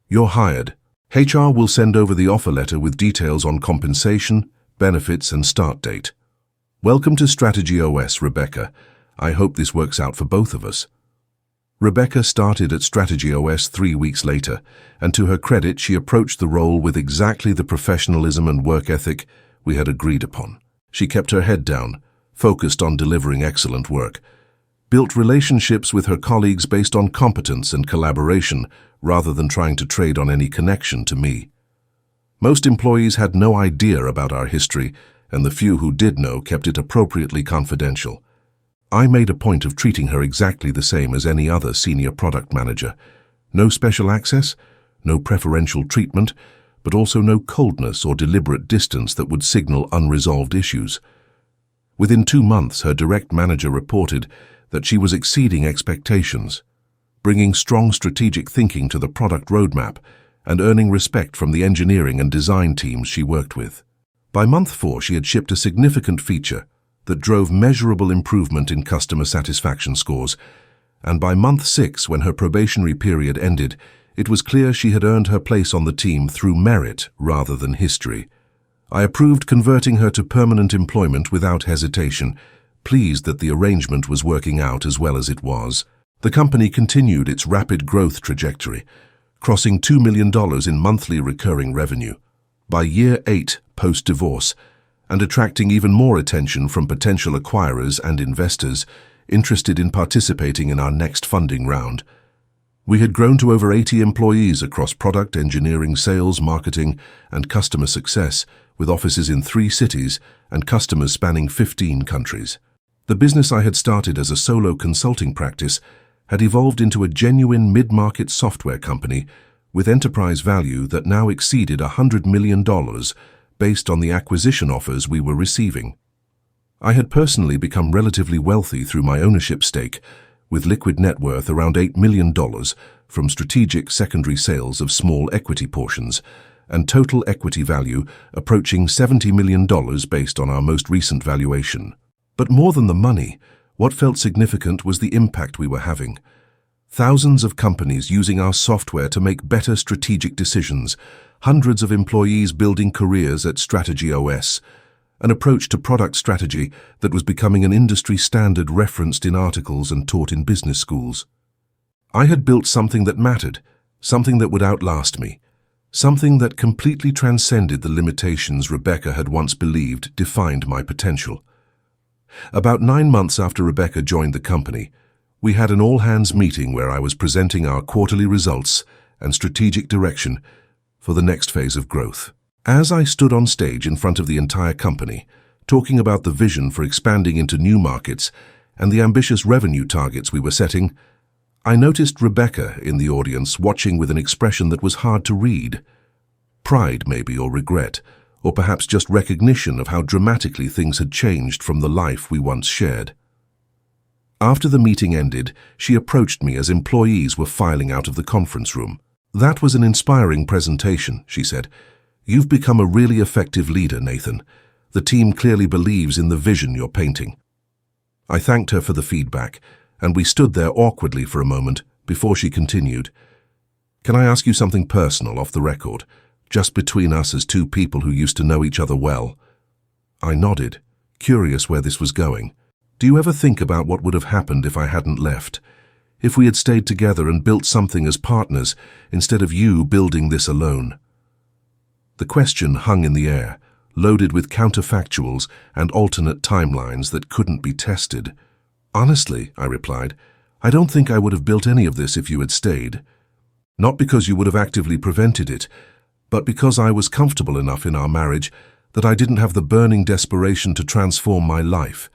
"You're hired. HR will send over the offer letter with details on compensation, benefits, and start date. Welcome to Strategy OS, Rebecca. I hope this works out for both of us." Rebecca started at Strategy OS 3 weeks later, and to her credit, she approached the role with exactly the professionalism and work ethic we had agreed upon. She kept her head down, focused on delivering excellent work, built relationships with her colleagues based on competence and collaboration, rather than trying to trade on any connection to me. Most employees had no idea about our history, and the few who did know kept it appropriately confidential. I made a point of treating her exactly the same as any other senior product manager. No special access, no preferential treatment, but also no coldness or deliberate distance that would signal unresolved issues. Within 2 months, her direct manager reported that she was exceeding expectations, bringing strong strategic thinking to the product roadmap and earning respect from the engineering and design teams she worked with. By month 4, she had shipped a significant feature that drove measurable improvement in customer satisfaction scores, and by month 6, when her probationary period ended, it was clear she had earned her place on the team through merit rather than history. I approved converting her to permanent employment without hesitation, pleased that the arrangement was working out as well as it was. The company continued its rapid growth trajectory, crossing $2 million in monthly recurring revenue by year 8 post-divorce, and attracting even more attention from potential acquirers and investors interested in participating in our next funding round. We had grown to over 80 employees across product, engineering, sales, marketing, and customer success, with offices in 3 cities and customers spanning 15 countries. The business I had started as a solo consulting practice had evolved into a genuine mid-market software company with enterprise value that now exceeded $100 million based on the acquisition offers we were receiving. I had personally become relatively wealthy through my ownership stake, with liquid net worth around $8 million from strategic secondary sales of small equity portions, and total equity value approaching $70 million based on our most recent valuation. But more than the money, what felt significant was the impact we were having. Thousands of companies using our software to make better strategic decisions, hundreds of employees building careers at Strategy OS, an approach to product strategy that was becoming an industry standard referenced in articles and taught in business schools. I had built something that mattered, something that would outlast me, something that completely transcended the limitations Rebecca had once believed defined my potential. About 9 months after Rebecca joined the company, we had an all-hands meeting where I was presenting our quarterly results and strategic direction for the next phase of growth. As I stood on stage in front of the entire company, talking about the vision for expanding into new markets and the ambitious revenue targets we were setting, I noticed Rebecca in the audience watching with an expression that was hard to read. Pride, maybe, or regret, or perhaps just recognition of how dramatically things had changed from the life we once shared. After the meeting ended, she approached me as employees were filing out of the conference room. "That was an inspiring presentation," she said. "You've become a really effective leader, Nathan. The team clearly believes in the vision you're painting." I thanked her for the feedback, and we stood there awkwardly for a moment before she continued. "Can I ask you something personal off the record, just between us as two people who used to know each other well?" I nodded, curious where this was going. "Do you ever think about what would have happened if I hadn't left? If we had stayed together and built something as partners, instead of you building this alone?" The question hung in the air, loaded with counterfactuals and alternate timelines that couldn't be tested. "Honestly," I replied, "I don't think I would have built any of this if you had stayed. Not because you would have actively prevented it, but because I was comfortable enough in our marriage that I didn't have the burning desperation to transform my life.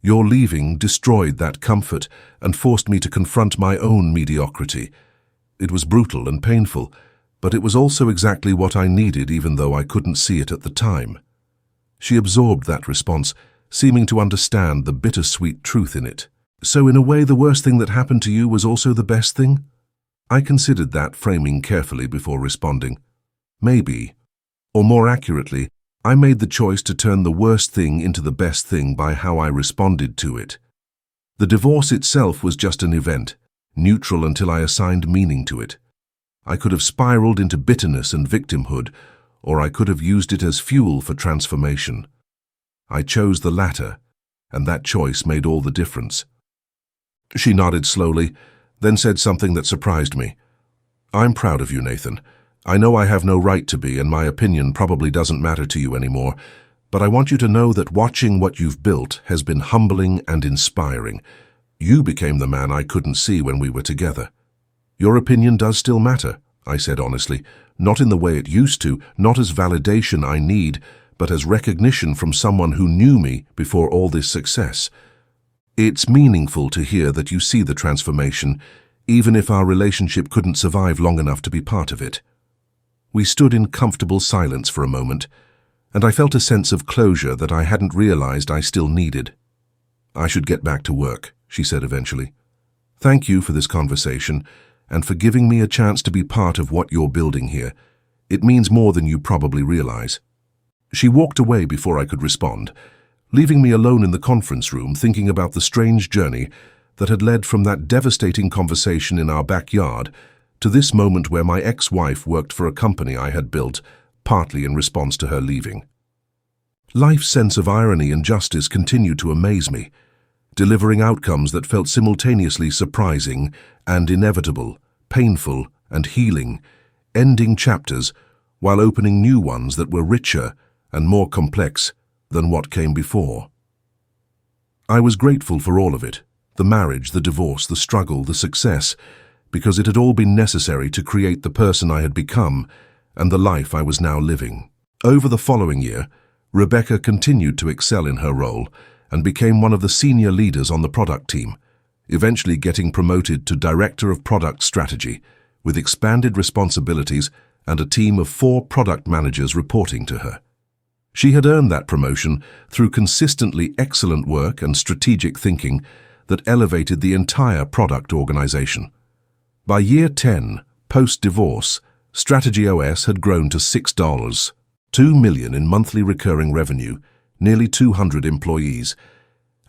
Your leaving destroyed that comfort and forced me to confront my own mediocrity. It was brutal and painful, but it was also exactly what I needed, even though I couldn't see it at the time." She absorbed that response, seeming to understand the bittersweet truth in it. "So in a way, the worst thing that happened to you was also the best thing?" I considered that framing carefully before responding. "Maybe. Or more accurately, I made the choice to turn the worst thing into the best thing by how I responded to it. The divorce itself was just an event, neutral until I assigned meaning to it. I could have spiraled into bitterness and victimhood, or I could have used it as fuel for transformation. I chose the latter, and that choice made all the difference." She nodded slowly, then said something that surprised me. "I'm proud of you, Nathan. I know I have no right to be, and my opinion probably doesn't matter to you anymore, but I want you to know that watching what you've built has been humbling and inspiring. You became the man I couldn't see when we were together." "Your opinion does still matter," I said honestly, "not in the way it used to, not as validation I need, but as recognition from someone who knew me before all this success. It's meaningful to hear that you see the transformation, even if our relationship couldn't survive long enough to be part of it." We stood in comfortable silence for a moment, and I felt a sense of closure that I hadn't realized I still needed. "I should get back to work," she said eventually. "Thank you for this conversation, and for giving me a chance to be part of what you're building here. It means more than you probably realize." She walked away before I could respond, leaving me alone in the conference room thinking about the strange journey that had led from that devastating conversation in our backyard to this moment where my ex-wife worked for a company I had built, partly in response to her leaving. Life's sense of irony and justice continued to amaze me, delivering outcomes that felt simultaneously surprising and inevitable, painful and healing, ending chapters while opening new ones that were richer and more complex than what came before. I was grateful for all of it, the marriage, the divorce, the struggle, the success, because it had all been necessary to create the person I had become and the life I was now living. Over the following year, Rebecca continued to excel in her role and became one of the senior leaders on the product team, eventually getting promoted to Director of Product Strategy, with expanded responsibilities and a team of 4 product managers reporting to her. She had earned that promotion through consistently excellent work and strategic thinking that elevated the entire product organization. By year 10, post-divorce, Strategy OS had grown to $6, $2 million in monthly recurring revenue, nearly 200 employees,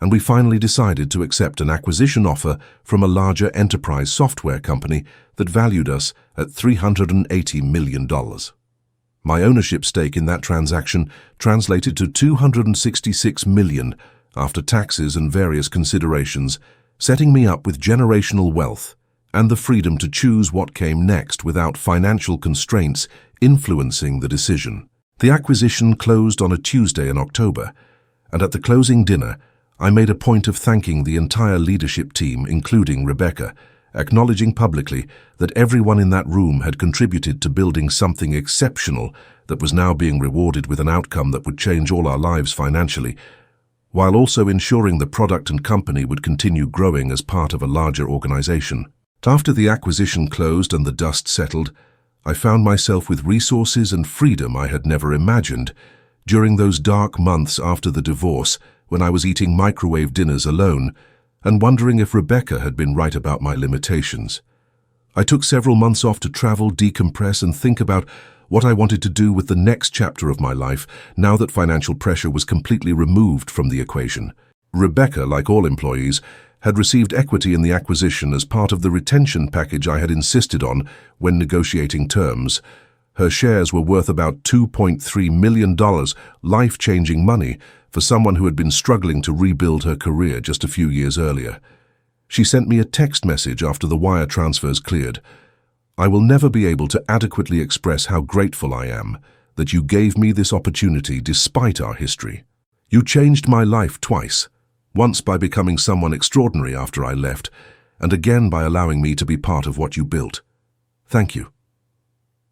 and we finally decided to accept an acquisition offer from a larger enterprise software company that valued us at $380 million. My ownership stake in that transaction translated to $266 million after taxes and various considerations, setting me up with generational wealth and the freedom to choose what came next without financial constraints influencing the decision. The acquisition closed on a Tuesday in October, and at the closing dinner, I made a point of thanking the entire leadership team, including Rebecca, acknowledging publicly that everyone in that room had contributed to building something exceptional that was now being rewarded with an outcome that would change all our lives financially, while also ensuring the product and company would continue growing as part of a larger organization. After the acquisition closed and the dust settled, I found myself with resources and freedom I had never imagined. During those dark months after the divorce, when I was eating microwave dinners alone and wondering if Rebecca had been right about my limitations, I took several months off to travel, decompress, and think about what I wanted to do with the next chapter of my life now that financial pressure was completely removed from the equation. Rebecca, like all employees, had received equity in the acquisition as part of the retention package I had insisted on when negotiating terms. Her shares were worth about $2.3 million, life-changing money for someone who had been struggling to rebuild her career just a few years earlier. She sent me a text message after the wire transfers cleared. "I will never be able to adequately express how grateful I am that you gave me this opportunity despite our history. You changed my life twice. Once by becoming someone extraordinary after I left, and again by allowing me to be part of what you built. Thank you."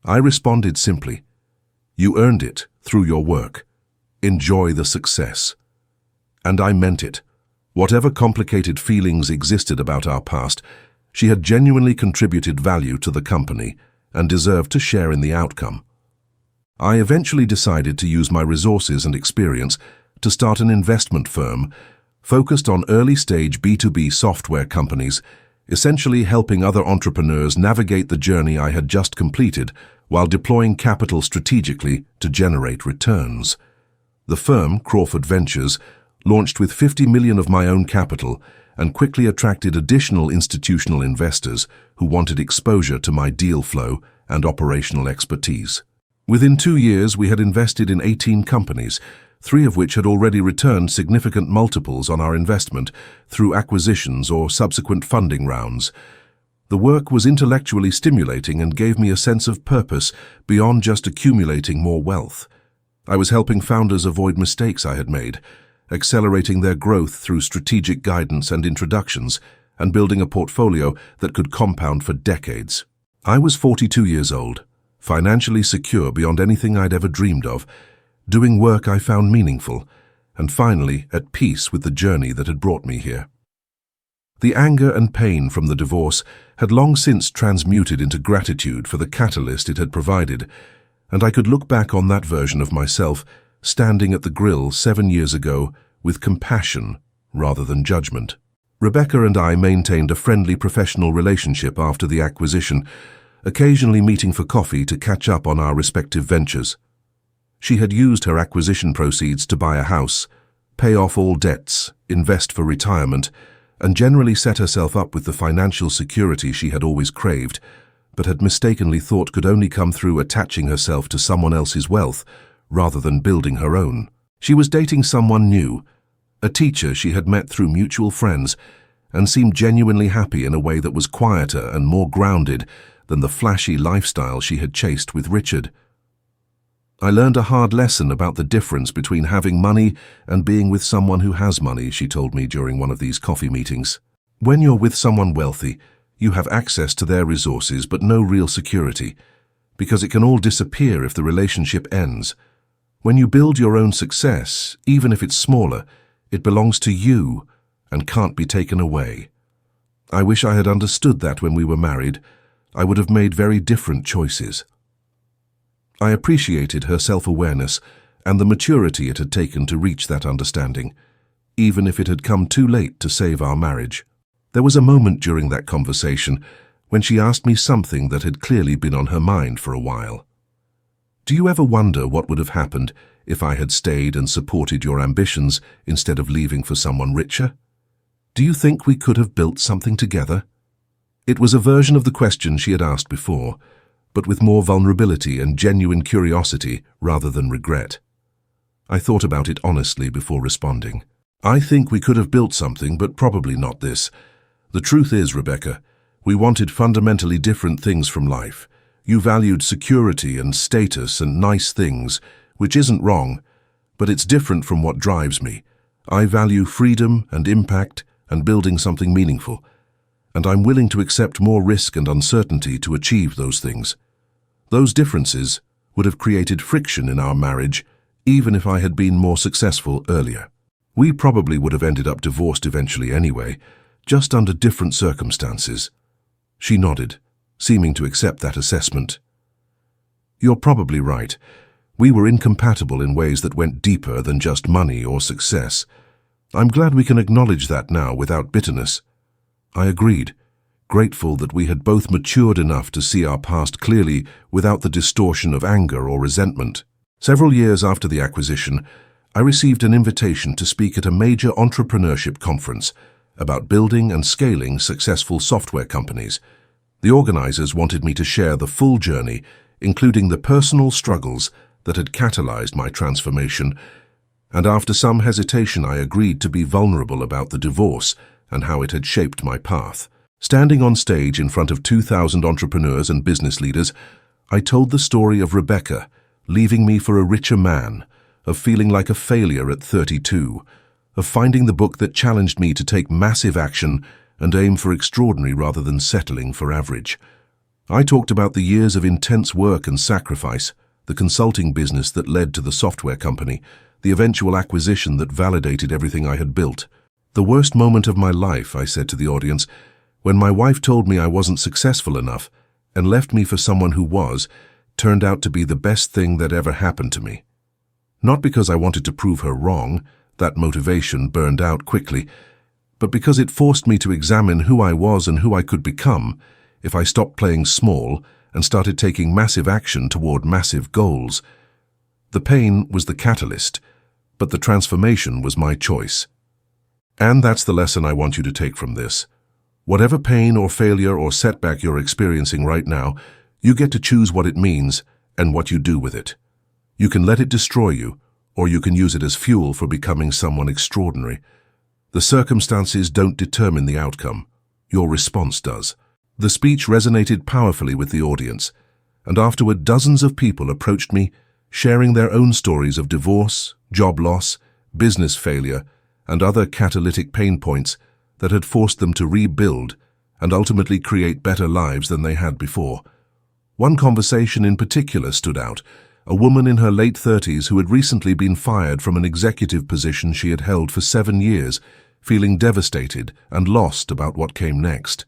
I responded simply, "You earned it through your work. Enjoy the success." And I meant it. Whatever complicated feelings existed about our past, she had genuinely contributed value to the company and deserved to share in the outcome. I eventually decided to use my resources and experience to start an investment firm focused on early-stage B2B software companies, essentially helping other entrepreneurs navigate the journey I had just completed while deploying capital strategically to generate returns. The firm, Crawford Ventures, launched with $50 million of my own capital and quickly attracted additional institutional investors who wanted exposure to my deal flow and operational expertise. Within 2 years, we had invested in 18 companies, 3 of which had already returned significant multiples on our investment through acquisitions or subsequent funding rounds. The work was intellectually stimulating and gave me a sense of purpose beyond just accumulating more wealth. I was helping founders avoid mistakes I had made, accelerating their growth through strategic guidance and introductions, and building a portfolio that could compound for decades. I was 42 years old, financially secure beyond anything I'd ever dreamed of, doing work I found meaningful, and finally at peace with the journey that had brought me here. The anger and pain from the divorce had long since transmuted into gratitude for the catalyst it had provided, and I could look back on that version of myself standing at the grill 7 years ago with compassion rather than judgment. Rebecca and I maintained a friendly professional relationship after the acquisition, occasionally meeting for coffee to catch up on our respective ventures. She had used her acquisition proceeds to buy a house, pay off all debts, invest for retirement, and generally set herself up with the financial security she had always craved, but had mistakenly thought could only come through attaching herself to someone else's wealth rather than building her own. She was dating someone new, a teacher she had met through mutual friends, and seemed genuinely happy in a way that was quieter and more grounded than the flashy lifestyle she had chased with Richard. I learned a hard lesson about the difference between having money and being with someone who has money, she told me during one of these coffee meetings. When you're with someone wealthy, you have access to their resources but no real security, because it can all disappear if the relationship ends. When you build your own success, even if it's smaller, it belongs to you and can't be taken away. I wish I had understood that when we were married. I would have made very different choices. I appreciated her self-awareness and the maturity it had taken to reach that understanding, even if it had come too late to save our marriage. There was a moment during that conversation when she asked me something that had clearly been on her mind for a while. "Do you ever wonder what would have happened if I had stayed and supported your ambitions instead of leaving for someone richer? Do you think we could have built something together?" It was a version of the question she had asked before, but with more vulnerability and genuine curiosity rather than regret. I thought about it honestly before responding. I think we could have built something, but probably not this. The truth is, Rebecca, we wanted fundamentally different things from life. You valued security and status and nice things, which isn't wrong, but it's different from what drives me. I value freedom and impact and building something meaningful, and I'm willing to accept more risk and uncertainty to achieve those things. Those differences would have created friction in our marriage, even if I had been more successful earlier. We probably would have ended up divorced eventually anyway, just under different circumstances. She nodded, seeming to accept that assessment. You're probably right. We were incompatible in ways that went deeper than just money or success. I'm glad we can acknowledge that now without bitterness. I agreed, grateful that we had both matured enough to see our past clearly without the distortion of anger or resentment. Several years after the acquisition, I received an invitation to speak at a major entrepreneurship conference about building and scaling successful software companies. The organizers wanted me to share the full journey, including the personal struggles that had catalyzed my transformation, and after some hesitation I agreed to be vulnerable about the divorce and how it had shaped my path. Standing on stage in front of 2,000 entrepreneurs and business leaders, I told the story of Rebecca leaving me for a richer man, of feeling like a failure at 32, of finding the book that challenged me to take massive action and aim for extraordinary rather than settling for average. I talked about the years of intense work and sacrifice, the consulting business that led to the software company, the eventual acquisition that validated everything I had built. The worst moment of my life, I said to the audience, when my wife told me I wasn't successful enough and left me for someone who was, turned out to be the best thing that ever happened to me. Not because I wanted to prove her wrong, that motivation burned out quickly, but because it forced me to examine who I was and who I could become if I stopped playing small and started taking massive action toward massive goals. The pain was the catalyst, but the transformation was my choice. And that's the lesson I want you to take from this. Whatever pain or failure or setback you're experiencing right now, you get to choose what it means and what you do with it. You can let it destroy you, or you can use it as fuel for becoming someone extraordinary. The circumstances don't determine the outcome. Your response does. The speech resonated powerfully with the audience, and afterward dozens of people approached me, sharing their own stories of divorce, job loss, business failure, and other catalytic pain points that had forced them to rebuild and ultimately create better lives than they had before. One conversation in particular stood out, a woman in her late 30s who had recently been fired from an executive position she had held for 7 years, feeling devastated and lost about what came next.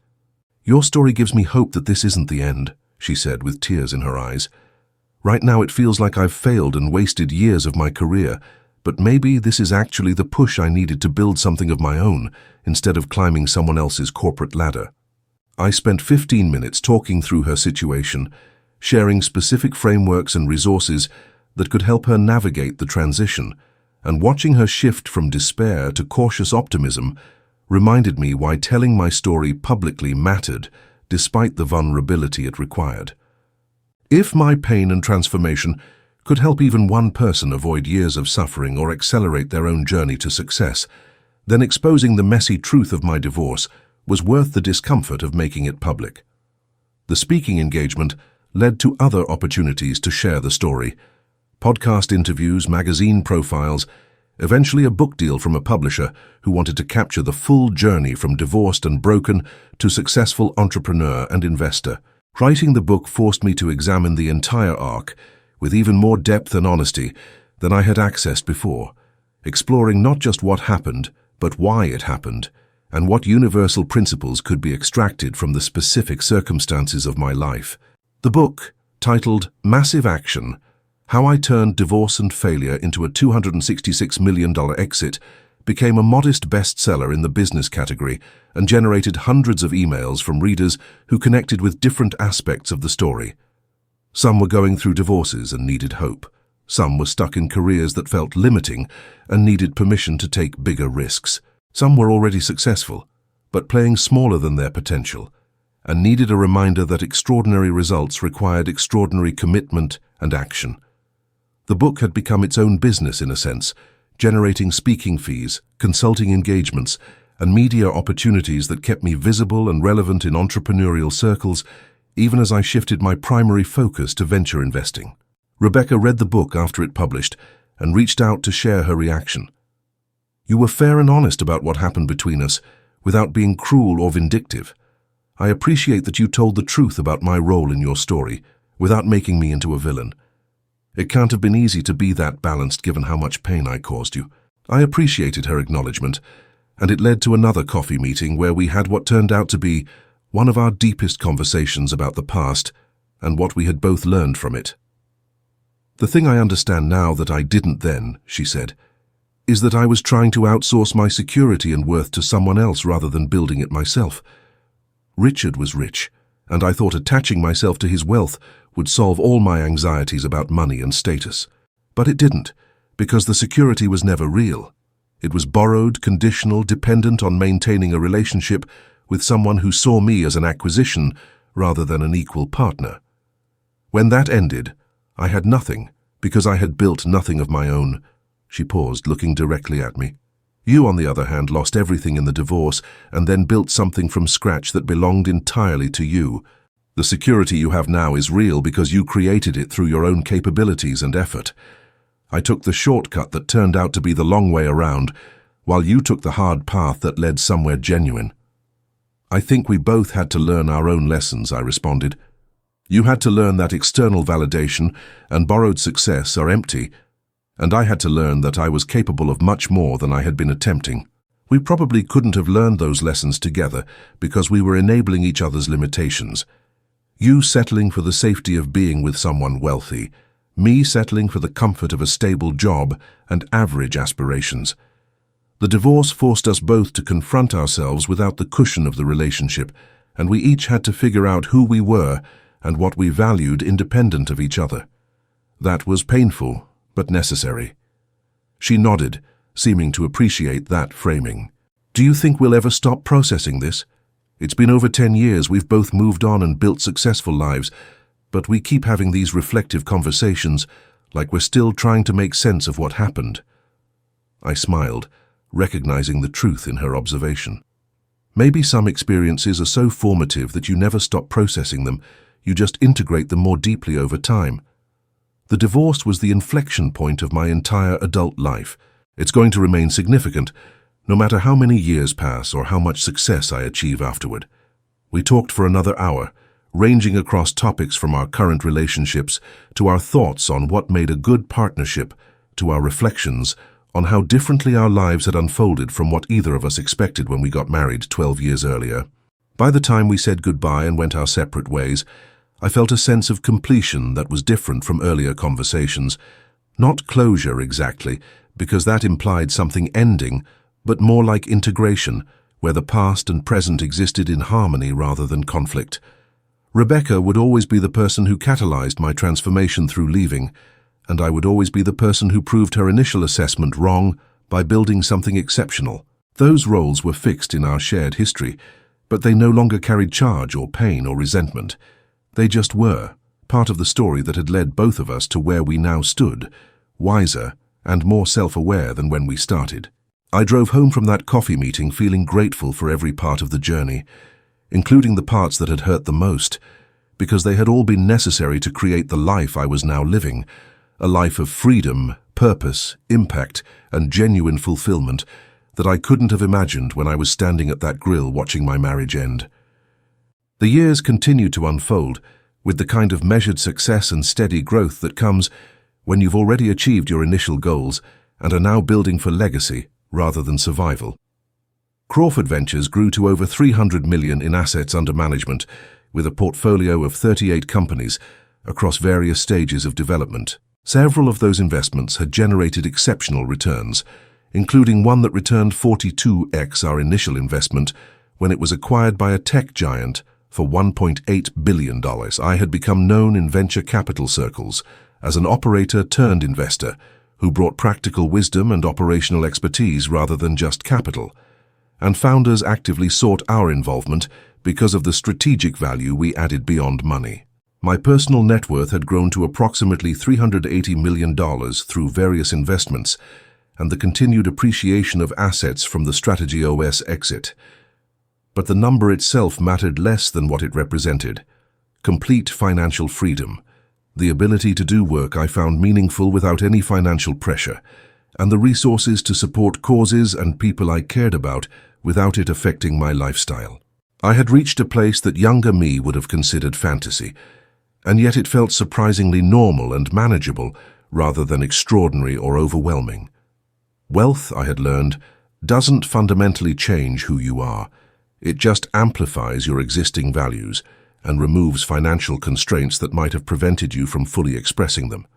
"Your story gives me hope that this isn't the end," she said with tears in her eyes. "Right now it feels like I've failed and wasted years of my career, but maybe this is actually the push I needed to build something of my own instead of climbing someone else's corporate ladder." I spent 15 minutes talking through her situation, sharing specific frameworks and resources that could help her navigate the transition, and watching her shift from despair to cautious optimism reminded me why telling my story publicly mattered despite the vulnerability it required. If my pain and transformation could help even one person avoid years of suffering or accelerate their own journey to success, then exposing the messy truth of my divorce was worth the discomfort of making it public. The speaking engagement led to other opportunities to share the story: podcast interviews, magazine profiles, eventually a book deal from a publisher who wanted to capture the full journey from divorced and broken to successful entrepreneur and investor. Writing the book forced me to examine the entire arc with even more depth and honesty than I had accessed before, exploring not just what happened, but why it happened, and what universal principles could be extracted from the specific circumstances of my life. The book, titled Massive Action: How I Turned Divorce and Failure into a $266 million exit, became a modest bestseller in the business category and generated hundreds of emails from readers who connected with different aspects of the story. Some were going through divorces and needed hope. Some were stuck in careers that felt limiting and needed permission to take bigger risks. Some were already successful, but playing smaller than their potential. and needed a reminder that extraordinary results required extraordinary commitment and action. The book had become its own business in a sense, generating speaking fees, consulting engagements, and media opportunities that kept me visible and relevant in entrepreneurial circles, even as I shifted my primary focus to venture investing. Rebecca read the book after it published and reached out to share her reaction. "You were fair and honest about what happened between us, without being cruel or vindictive. I appreciate that you told the truth about my role in your story, without making me into a villain. It can't have been easy to be that balanced given how much pain I caused you." I appreciated her acknowledgement, and it led to another coffee meeting where we had what turned out to be one of our deepest conversations about the past and what we had both learned from it. "The thing I understand now that I didn't then," she said, "is that I was trying to outsource my security and worth to someone else rather than building it myself. Richard was rich, and I thought attaching myself to his wealth would solve all my anxieties about money and status. But it didn't, because the security was never real. It was borrowed, conditional, dependent on maintaining a relationship with someone who saw me as an acquisition rather than an equal partner. When that ended, I had nothing, because I had built nothing of my own." She paused, looking directly at me. "You, on the other hand, lost everything in the divorce and then built something from scratch that belonged entirely to you. The security you have now is real because you created it through your own capabilities and effort. I took the shortcut that turned out to be the long way around, while you took the hard path that led somewhere genuine." "I think we both had to learn our own lessons," I responded. "You had to learn that external validation and borrowed success are empty, and I had to learn that I was capable of much more than I had been attempting. We probably couldn't have learned those lessons together because we were enabling each other's limitations. You settling for the safety of being with someone wealthy, me settling for the comfort of a stable job and average aspirations. The divorce forced us both to confront ourselves without the cushion of the relationship, and we each had to figure out who we were and what we valued independent of each other. That was painful, but necessary." She nodded, seeming to appreciate that framing. "Do you think we'll ever stop processing this? It's been over 10 years, we've both moved on and built successful lives, but we keep having these reflective conversations like we're still trying to make sense of what happened." I smiled, recognizing the truth in her observation. "Maybe some experiences are so formative that you never stop processing them, you just integrate them more deeply over time. The divorce was the inflection point of my entire adult life. It's going to remain significant, no matter how many years pass or how much success I achieve afterward." We talked for another hour, ranging across topics from our current relationships to our thoughts on what made a good partnership, to our reflections on how differently our lives had unfolded from what either of us expected when we got married 12 years earlier. By the time we said goodbye and went our separate ways, I felt a sense of completion that was different from earlier conversations. Not closure exactly, because that implied something ending, but more like integration, where the past and present existed in harmony rather than conflict. Rebecca would always be the person who catalyzed my transformation through leaving, and I would always be the person who proved her initial assessment wrong by building something exceptional. Those roles were fixed in our shared history, but they no longer carried charge or pain or resentment. They just were, part of the story that had led both of us to where we now stood, wiser and more self-aware than when we started. I drove home from that coffee meeting feeling grateful for every part of the journey, including the parts that had hurt the most, because they had all been necessary to create the life I was now living, a life of freedom, purpose, impact, and genuine fulfillment that I couldn't have imagined when I was standing at that grill watching my marriage end. The years continued to unfold, with the kind of measured success and steady growth that comes when you've already achieved your initial goals and are now building for legacy rather than survival. Crawford Ventures grew to over $300 million in assets under management, with a portfolio of 38 companies across various stages of development. Several of those investments had generated exceptional returns, including one that returned 42x our initial investment when it was acquired by a tech giant for $1.8 billion. I had become known in venture capital circles as an operator turned investor who brought practical wisdom and operational expertise rather than just capital. and founders actively sought our involvement because of the strategic value we added beyond money. My personal net worth had grown to approximately $380 million through various investments and the continued appreciation of assets from the Strategy OS exit. But the number itself mattered less than what it represented. Complete financial freedom, the ability to do work I found meaningful without any financial pressure, and the resources to support causes and people I cared about without it affecting my lifestyle. I had reached a place that younger me would have considered fantasy, and yet it felt surprisingly normal and manageable rather than extraordinary or overwhelming. Wealth, I had learned, doesn't fundamentally change who you are. It just amplifies your existing values and removes financial constraints that might have prevented you from fully expressing them.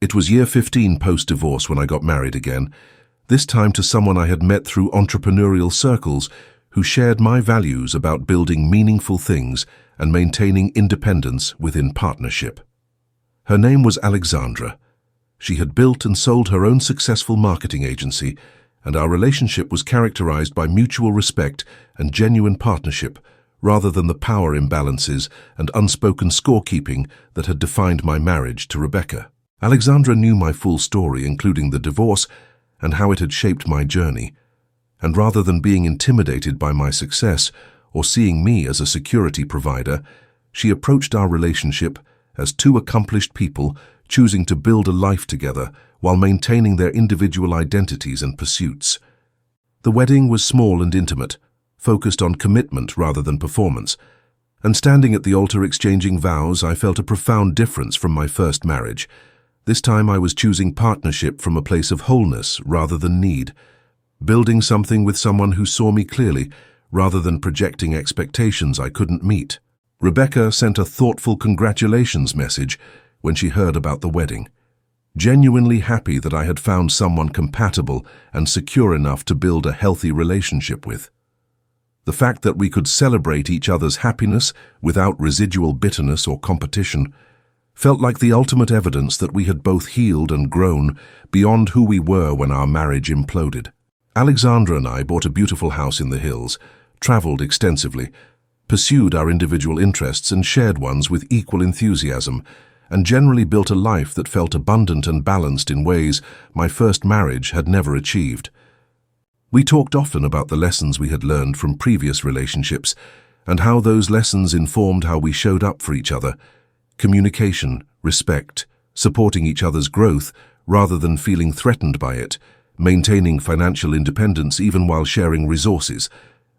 It was year 15 post-divorce when I got married again, this time to someone I had met through entrepreneurial circles who shared my values about building meaningful things and maintaining independence within partnership. Her name was Alexandra. She had built and sold her own successful marketing agency, and our relationship was characterized by mutual respect and genuine partnership, rather than the power imbalances and unspoken scorekeeping that had defined my marriage to Rebecca. Alexandra knew my full story, including the divorce and how it had shaped my journey, and rather than being intimidated by my success or seeing me as a security provider, she approached our relationship as two accomplished people choosing to build a life together while maintaining their individual identities and pursuits. The wedding was small and intimate, focused on commitment rather than performance, and standing at the altar exchanging vows, I felt a profound difference from my first marriage. This time I was choosing partnership from a place of wholeness rather than need, building something with someone who saw me clearly rather than projecting expectations I couldn't meet. Rebecca sent a thoughtful congratulations message when she heard about the wedding, genuinely happy that I had found someone compatible and secure enough to build a healthy relationship with. The fact that we could celebrate each other's happiness without residual bitterness or competition felt like the ultimate evidence that we had both healed and grown beyond who we were when our marriage imploded. Alexandra and I bought a beautiful house in the hills, traveled extensively, pursued our individual interests and shared ones with equal enthusiasm, and generally built a life that felt abundant and balanced in ways my first marriage had never achieved. We talked often about the lessons we had learned from previous relationships and how those lessons informed how we showed up for each other. Communication, respect, supporting each other's growth rather than feeling threatened by it, maintaining financial independence even while sharing resources,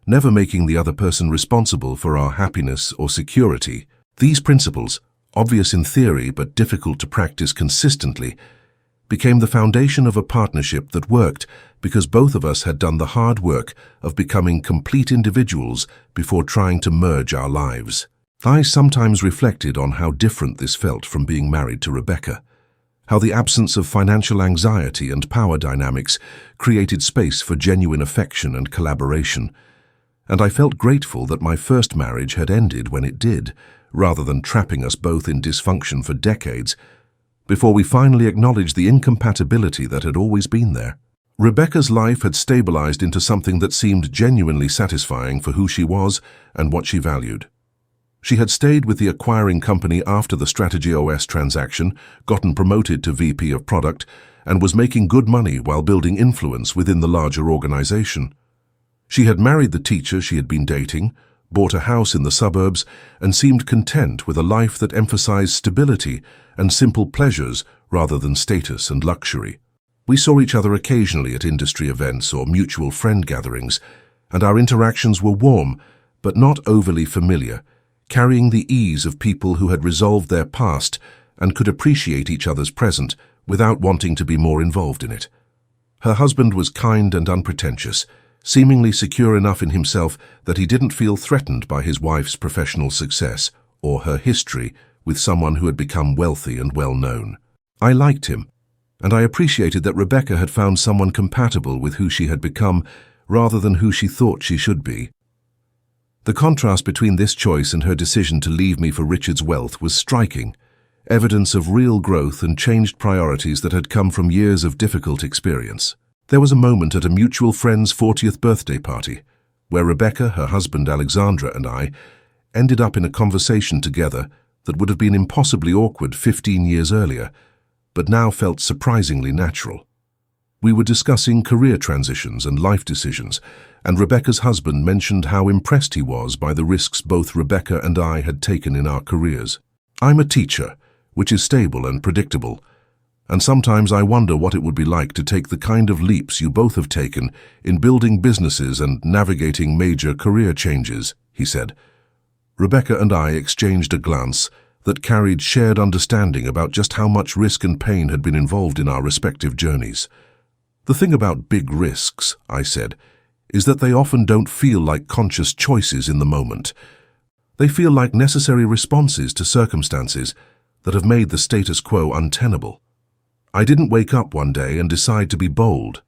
never making the other person responsible for our happiness or security. These principles, obvious in theory but difficult to practice consistently, became the foundation of a partnership that worked because both of us had done the hard work of becoming complete individuals before trying to merge our lives. I sometimes reflected on how different this felt from being married to Rebecca, how the absence of financial anxiety and power dynamics created space for genuine affection and collaboration, and I felt grateful that my first marriage had ended when it did, rather than trapping us both in dysfunction for decades, before we finally acknowledged the incompatibility that had always been there. Rebecca's life had stabilized into something that seemed genuinely satisfying for who she was and what she valued. She had stayed with the acquiring company after the Strategy OS transaction, gotten promoted to VP of Product, and was making good money while building influence within the larger organization. She had married the teacher she had been dating, bought a house in the suburbs, and seemed content with a life that emphasized stability and simple pleasures rather than status and luxury. We saw each other occasionally at industry events or mutual friend gatherings, and our interactions were warm but not overly familiar, carrying the ease of people who had resolved their past and could appreciate each other's present without wanting to be more involved in it. Her husband was kind and unpretentious, seemingly secure enough in himself that he didn't feel threatened by his wife's professional success or her history with someone who had become wealthy and well-known. I liked him, and I appreciated that Rebecca had found someone compatible with who she had become rather than who she thought she should be. The contrast between this choice and her decision to leave me for Richard's wealth was striking, evidence of real growth and changed priorities that had come from years of difficult experience. There was a moment at a mutual friend's 40th birthday party where Rebecca, her husband Alexandra, and I ended up in a conversation together that would have been impossibly awkward 15 years earlier, but now felt surprisingly natural. We were discussing career transitions and life decisions, and Rebecca's husband mentioned how impressed he was by the risks both Rebecca and I had taken in our careers. I'm a teacher, which is stable and predictable, and sometimes I wonder what it would be like to take the kind of leaps you both have taken in building businesses and navigating major career changes, he said. Rebecca and I exchanged a glance that carried shared understanding about just how much risk and pain had been involved in our respective journeys. The thing about big risks, I said, is that they often don't feel like conscious choices in the moment. They feel like necessary responses to circumstances that have made the status quo untenable. I didn't wake up one day and decide to be bold.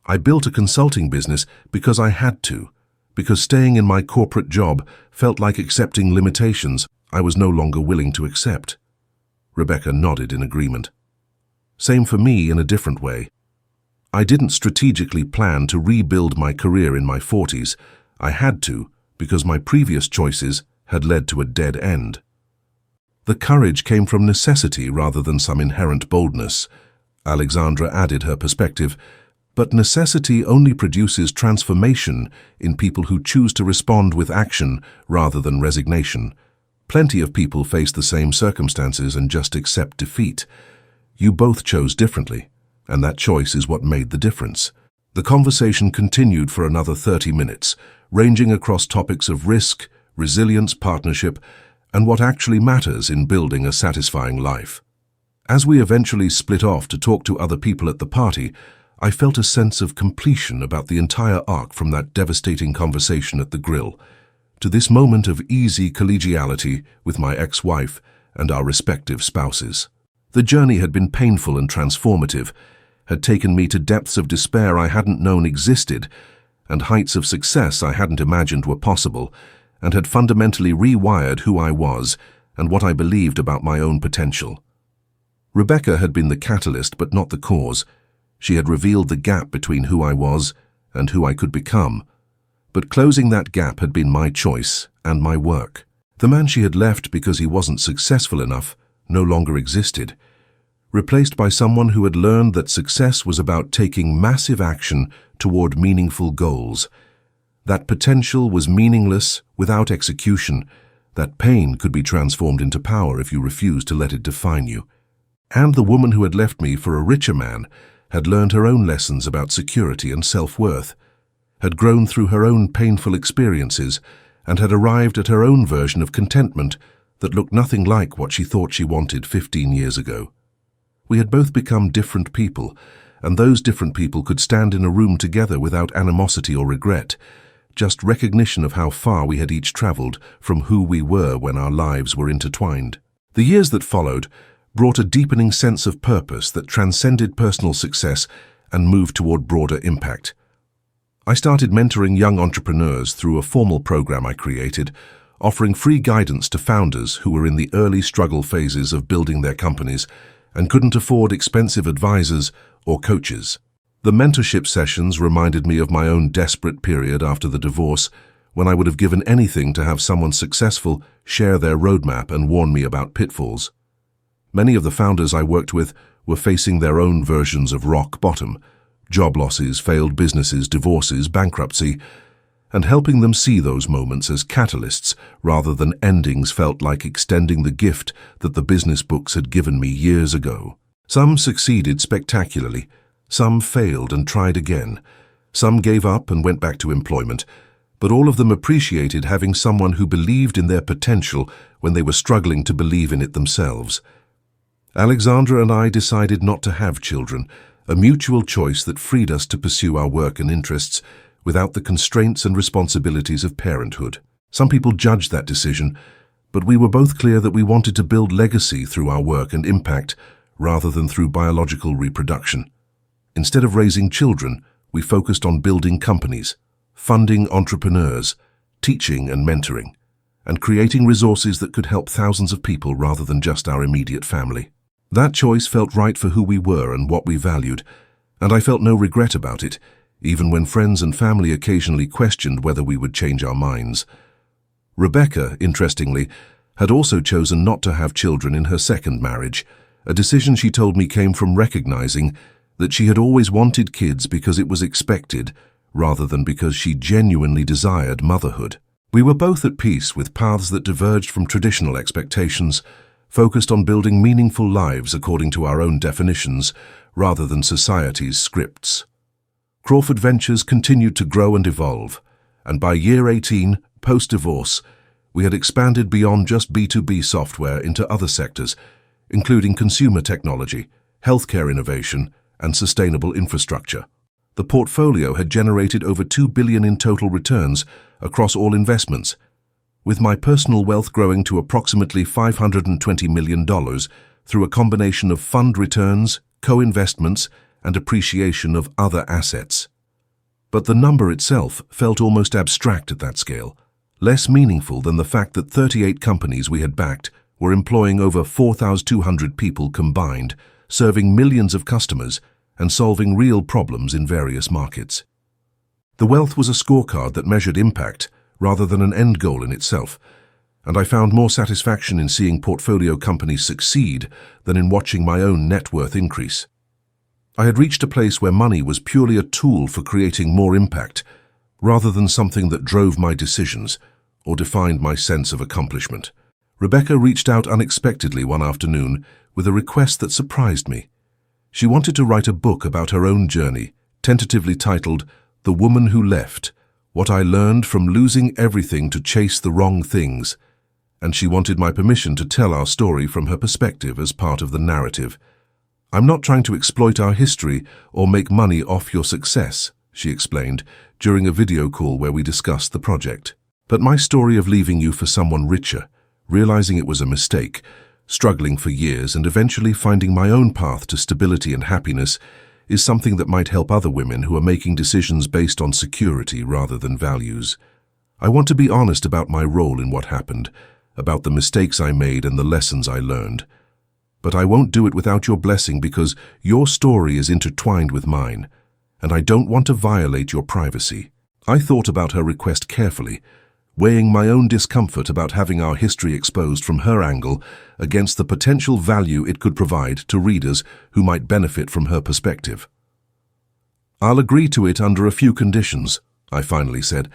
I built a consulting business because I had to, because staying in my corporate job felt like accepting limitations I was no longer willing to accept. Rebecca nodded in agreement. Same for me in a different way. I didn't strategically plan to rebuild my career in my 40s. I had to, because my previous choices had led to a dead end. The courage came from necessity rather than some inherent boldness. Alexandra added her perspective, but necessity only produces transformation in people who choose to respond with action rather than resignation. Plenty of people face the same circumstances and just accept defeat. You both chose differently, and that choice is what made the difference. The conversation continued for another 30 minutes, ranging across topics of risk, resilience, partnership, and what actually matters in building a satisfying life. As we eventually split off to talk to other people at the party, I felt a sense of completion about the entire arc from that devastating conversation at the grill to this moment of easy collegiality with my ex-wife and our respective spouses. The journey had been painful and transformative, had taken me to depths of despair I hadn't known existed, and heights of success I hadn't imagined were possible, and had fundamentally rewired who I was and what I believed about my own potential. Rebecca had been the catalyst but not the cause. She had revealed the gap between who I was and who I could become. But closing that gap had been my choice and my work. The man she had left because he wasn't successful enough no longer existed, replaced by someone who had learned that success was about taking massive action toward meaningful goals. That potential was meaningless without execution, that pain could be transformed into power if you refused to let it define you. And the woman who had left me for a richer man had learned her own lessons about security and self-worth, had grown through her own painful experiences, and had arrived at her own version of contentment that looked nothing like what she thought she wanted 15 years ago. We had both become different people, and those different people could stand in a room together without animosity or regret, just recognition of how far we had each traveled from who we were when our lives were intertwined. The years that followed brought a deepening sense of purpose that transcended personal success and moved toward broader impact. I started mentoring young entrepreneurs through a formal program I created, offering free guidance to founders who were in the early struggle phases of building their companies and couldn't afford expensive advisors or coaches. The mentorship sessions reminded me of my own desperate period after the divorce, when I would have given anything to have someone successful share their roadmap and warn me about pitfalls. Many of the founders I worked with were facing their own versions of rock bottom, job losses, failed businesses, divorces, bankruptcy, and helping them see those moments as catalysts rather than endings felt like extending the gift that the business books had given me years ago. Some succeeded spectacularly, some failed and tried again, some gave up and went back to employment, but all of them appreciated having someone who believed in their potential when they were struggling to believe in it themselves. Alexandra and I decided not to have children, a mutual choice that freed us to pursue our work and interests without the constraints and responsibilities of parenthood. Some people judged that decision, but we were both clear that we wanted to build legacy through our work and impact rather than through biological reproduction. Instead of raising children, we focused on building companies, funding entrepreneurs, teaching and mentoring, and creating resources that could help thousands of people rather than just our immediate family. That choice felt right for who we were and what we valued, And I felt no regret about it, even when friends and family occasionally questioned whether we would change our minds. Rebecca, interestingly, had also chosen not to have children in her second marriage, a decision she told me came from recognizing that she had always wanted kids because it was expected, rather than because she genuinely desired motherhood. We were both at peace with paths that diverged from traditional expectations, focused on building meaningful lives according to our own definitions, rather than society's scripts. Crawford Ventures continued to grow and evolve, and by year 18, post-divorce, we had expanded beyond just B2B software into other sectors, including consumer technology, healthcare innovation, and sustainable infrastructure. The portfolio had generated over $2 billion in total returns across all investments, with my personal wealth growing to approximately $520 million through a combination of fund returns, co-investments, and appreciation of other assets. But the number itself felt almost abstract at that scale, less meaningful than the fact that 38 companies we had backed were employing over 4,200 people combined, serving millions of customers and solving real problems in various markets. The wealth was a scorecard that measured impact rather than an end goal in itself, and I found more satisfaction in seeing portfolio companies succeed than in watching my own net worth increase. I had reached a place where money was purely a tool for creating more impact, rather than something that drove my decisions or defined my sense of accomplishment. Rebecca reached out unexpectedly one afternoon with a request that surprised me. She wanted to write a book about her own journey, tentatively titled The Woman Who Left: What I Learned from Losing Everything to Chase the Wrong Things, and she wanted my permission to tell our story from her perspective as part of the narrative. "I'm not trying to exploit our history or make money off your success," she explained during a video call where we discussed the project. "But my story of leaving you for someone richer, realizing it was a mistake, struggling for years and eventually finding my own path to stability and happiness is something that might help other women who are making decisions based on security rather than values. I want to be honest about my role in what happened, about the mistakes I made and the lessons I learned. But I won't do it without your blessing because your story is intertwined with mine, and I don't want to violate your privacy." I thought about her request carefully, weighing my own discomfort about having our history exposed from her angle against the potential value it could provide to readers who might benefit from her perspective. "I'll agree to it under a few conditions," I finally said.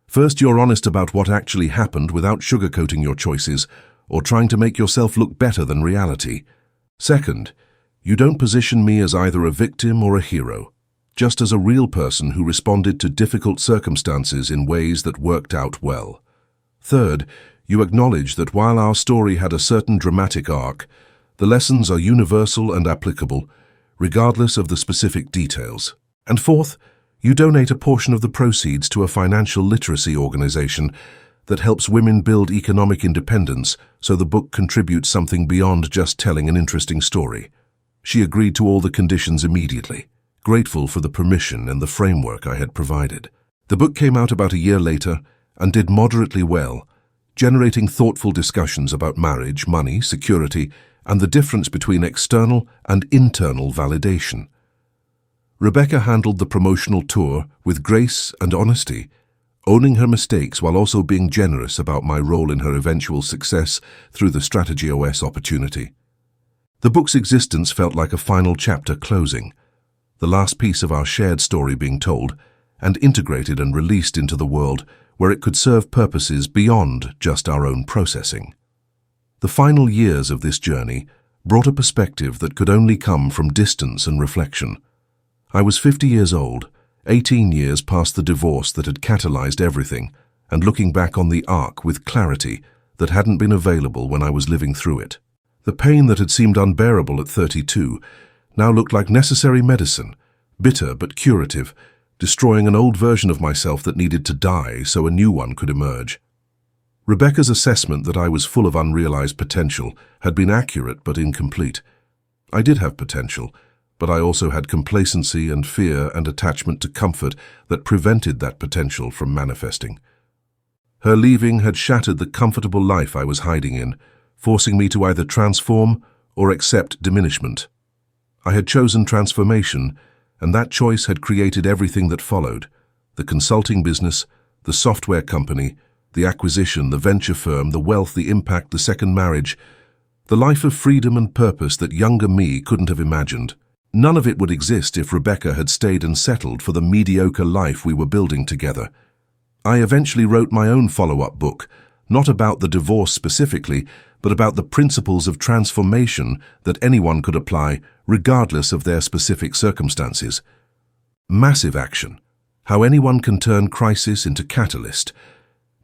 "First, you're honest about what actually happened without sugarcoating your choices or trying to make yourself look better than reality. Second, you don't position me as either a victim or a hero, just as a real person who responded to difficult circumstances in ways that worked out well. Third, you acknowledge that while our story had a certain dramatic arc, the lessons are universal and applicable, regardless of the specific details. And fourth, you donate a portion of the proceeds to a financial literacy organization that helps women build economic independence, so the book contributes something beyond just telling an interesting story." She agreed to all the conditions immediately, grateful for the permission and the framework I had provided. The book came out about a year later and did moderately well, generating thoughtful discussions about marriage, money, security, and the difference between external and internal validation. Rebecca handled the promotional tour with grace and honesty, owning her mistakes while also being generous about my role in her eventual success through the Strategy OS opportunity. The book's existence felt like a final chapter closing, the last piece of our shared story being told and integrated and released into the world where it could serve purposes beyond just our own processing. The final years of this journey brought a perspective that could only come from distance and reflection. I was 50 years old, 18 years past the divorce that had catalyzed everything, and looking back on the arc with clarity that hadn't been available when I was living through it. The pain that had seemed unbearable at 32 now looked like necessary medicine, bitter but curative, destroying an old version of myself that needed to die so a new one could emerge. Rebecca's assessment that I was full of unrealized potential had been accurate but incomplete. I did have potential, but I also had complacency and fear and attachment to comfort that prevented that potential from manifesting. Her leaving had shattered the comfortable life I was hiding in, forcing me to either transform or accept diminishment. I had chosen transformation, and that choice had created everything that followed: the consulting business, the software company, the acquisition, the venture firm, the wealth, the impact, the second marriage, the life of freedom and purpose that younger me couldn't have imagined. None of it would exist if Rebecca had stayed and settled for the mediocre life we were building together. I eventually wrote my own follow-up book, not about the divorce specifically, but about the principles of transformation that anyone could apply, regardless of their specific circumstances. Massive Action: How Anyone Can Turn Crisis into Catalyst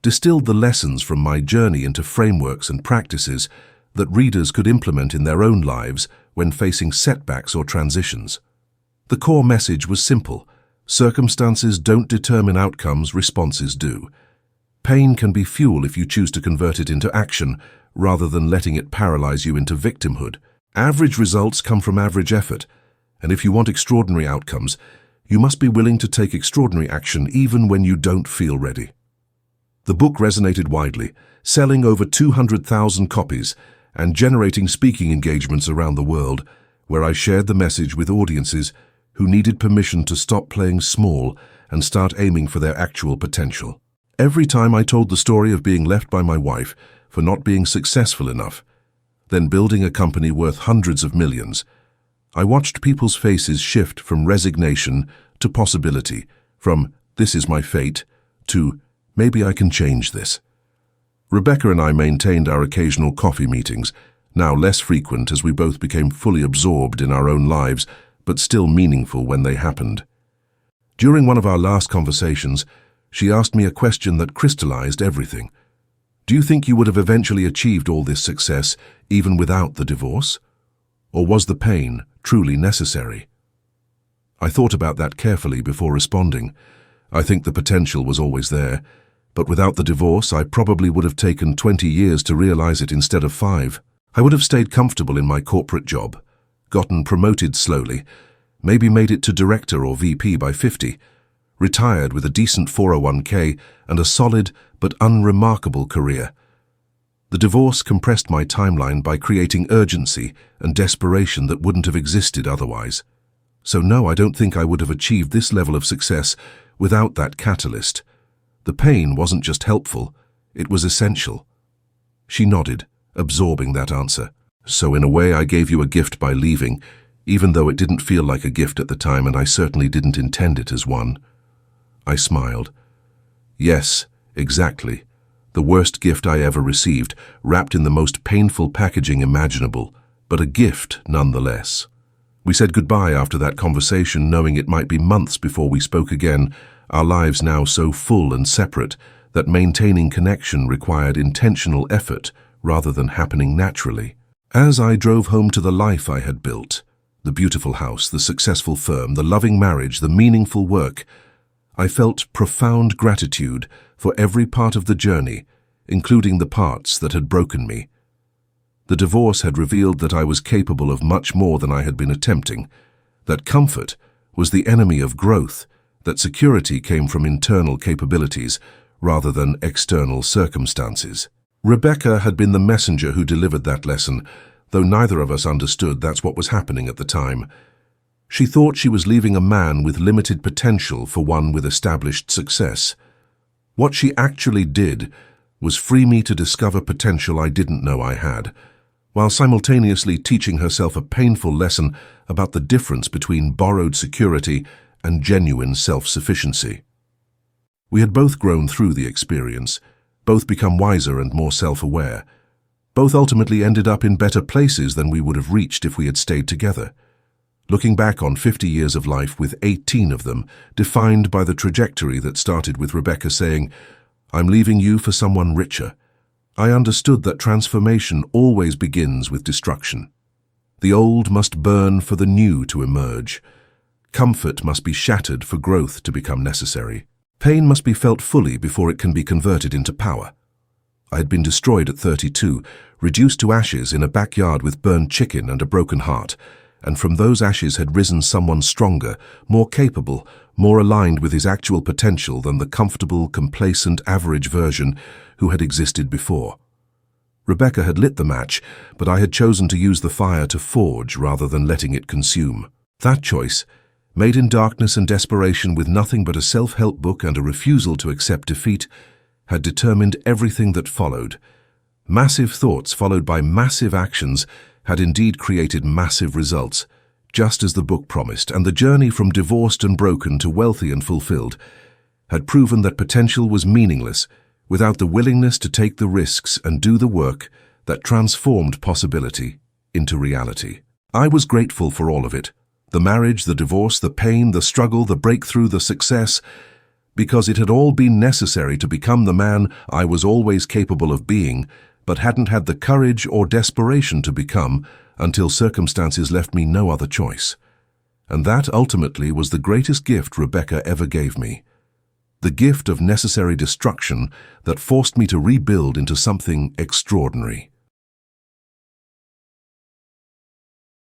distilled the lessons from my journey into frameworks and practices that readers could implement in their own lives when facing setbacks or transitions. The core message was simple: circumstances don't determine outcomes, responses do. Pain can be fuel if you choose to convert it into action, rather than letting it paralyze you into victimhood. Average results come from average effort, and if you want extraordinary outcomes, you must be willing to take extraordinary action even when you don't feel ready. The book resonated widely, selling over 200,000 copies and generating speaking engagements around the world, where I shared the message with audiences who needed permission to stop playing small and start aiming for their actual potential. Every time I told the story of being left by my wife for not being successful enough, then building a company worth hundreds of millions, I watched people's faces shift from resignation to possibility, from "this is my fate" to "maybe I can change this." Rebecca and I maintained our occasional coffee meetings, now less frequent as we both became fully absorbed in our own lives, but still meaningful when they happened. During one of our last conversations, she asked me a question that crystallized everything. Do you think you would have eventually achieved all this success even without the divorce? Or was the pain truly necessary? I thought about that carefully before responding. I think the potential was always there, but without the divorce, I probably would have taken 20 years to realize it instead of 5. I would have stayed comfortable in my corporate job, gotten promoted slowly, maybe made it to director or VP by 50, retired with a decent 401k and a solid but unremarkable career. The divorce compressed my timeline by creating urgency and desperation that wouldn't have existed otherwise. So no, I don't think I would have achieved this level of success without that catalyst. The pain wasn't just helpful, it was essential. She nodded, absorbing that answer. So in a way, I gave you a gift by leaving, even though it didn't feel like a gift at the time, and I certainly didn't intend it as one. I smiled. Yes, exactly. The worst gift I ever received, wrapped in the most painful packaging imaginable, but a gift nonetheless. We said goodbye after that conversation, knowing it might be months before we spoke again, our lives now so full and separate that maintaining connection required intentional effort rather than happening naturally. As I drove home to the life I had built, the beautiful house, the successful firm, the loving marriage, the meaningful work, I felt profound gratitude for every part of the journey, including the parts that had broken me. The divorce had revealed that I was capable of much more than I had been attempting, that comfort was the enemy of growth, that security came from internal capabilities rather than external circumstances. Rebecca had been the messenger who delivered that lesson, though neither of us understood that's what was happening at the time. She thought she was leaving a man with limited potential for one with established success. What she actually did was free me to discover potential I didn't know I had, while simultaneously teaching herself a painful lesson about the difference between borrowed security and genuine self-sufficiency. We had both grown through the experience, both become wiser and more self-aware. Both ultimately ended up in better places than we would have reached if we had stayed together. Looking back on 50 years of life, with 18 of them defined by the trajectory that started with Rebecca saying, "I'm leaving you for someone richer," I understood that transformation always begins with destruction. The old must burn for the new to emerge. Comfort must be shattered for growth to become necessary. Pain must be felt fully before it can be converted into power. I had been destroyed at 32, reduced to ashes in a backyard with burned chicken and a broken heart, and from those ashes had risen someone stronger, more capable, more aligned with his actual potential than the comfortable, complacent, average version who had existed before. Rebecca had lit the match, but I had chosen to use the fire to forge rather than letting it consume. That choice, made in darkness and desperation with nothing but a self-help book and a refusal to accept defeat, had determined everything that followed. Massive thoughts followed by massive actions had indeed created massive results, just as the book promised, and the journey from divorced and broken to wealthy and fulfilled had proven that potential was meaningless without the willingness to take the risks and do the work that transformed possibility into reality. I was grateful for all of it. The marriage, the divorce, the pain, the struggle, the breakthrough, the success, because it had all been necessary to become the man I was always capable of being, but hadn't had the courage or desperation to become until circumstances left me no other choice. And that ultimately was the greatest gift Rebecca ever gave me. The gift of necessary destruction that forced me to rebuild into something extraordinary.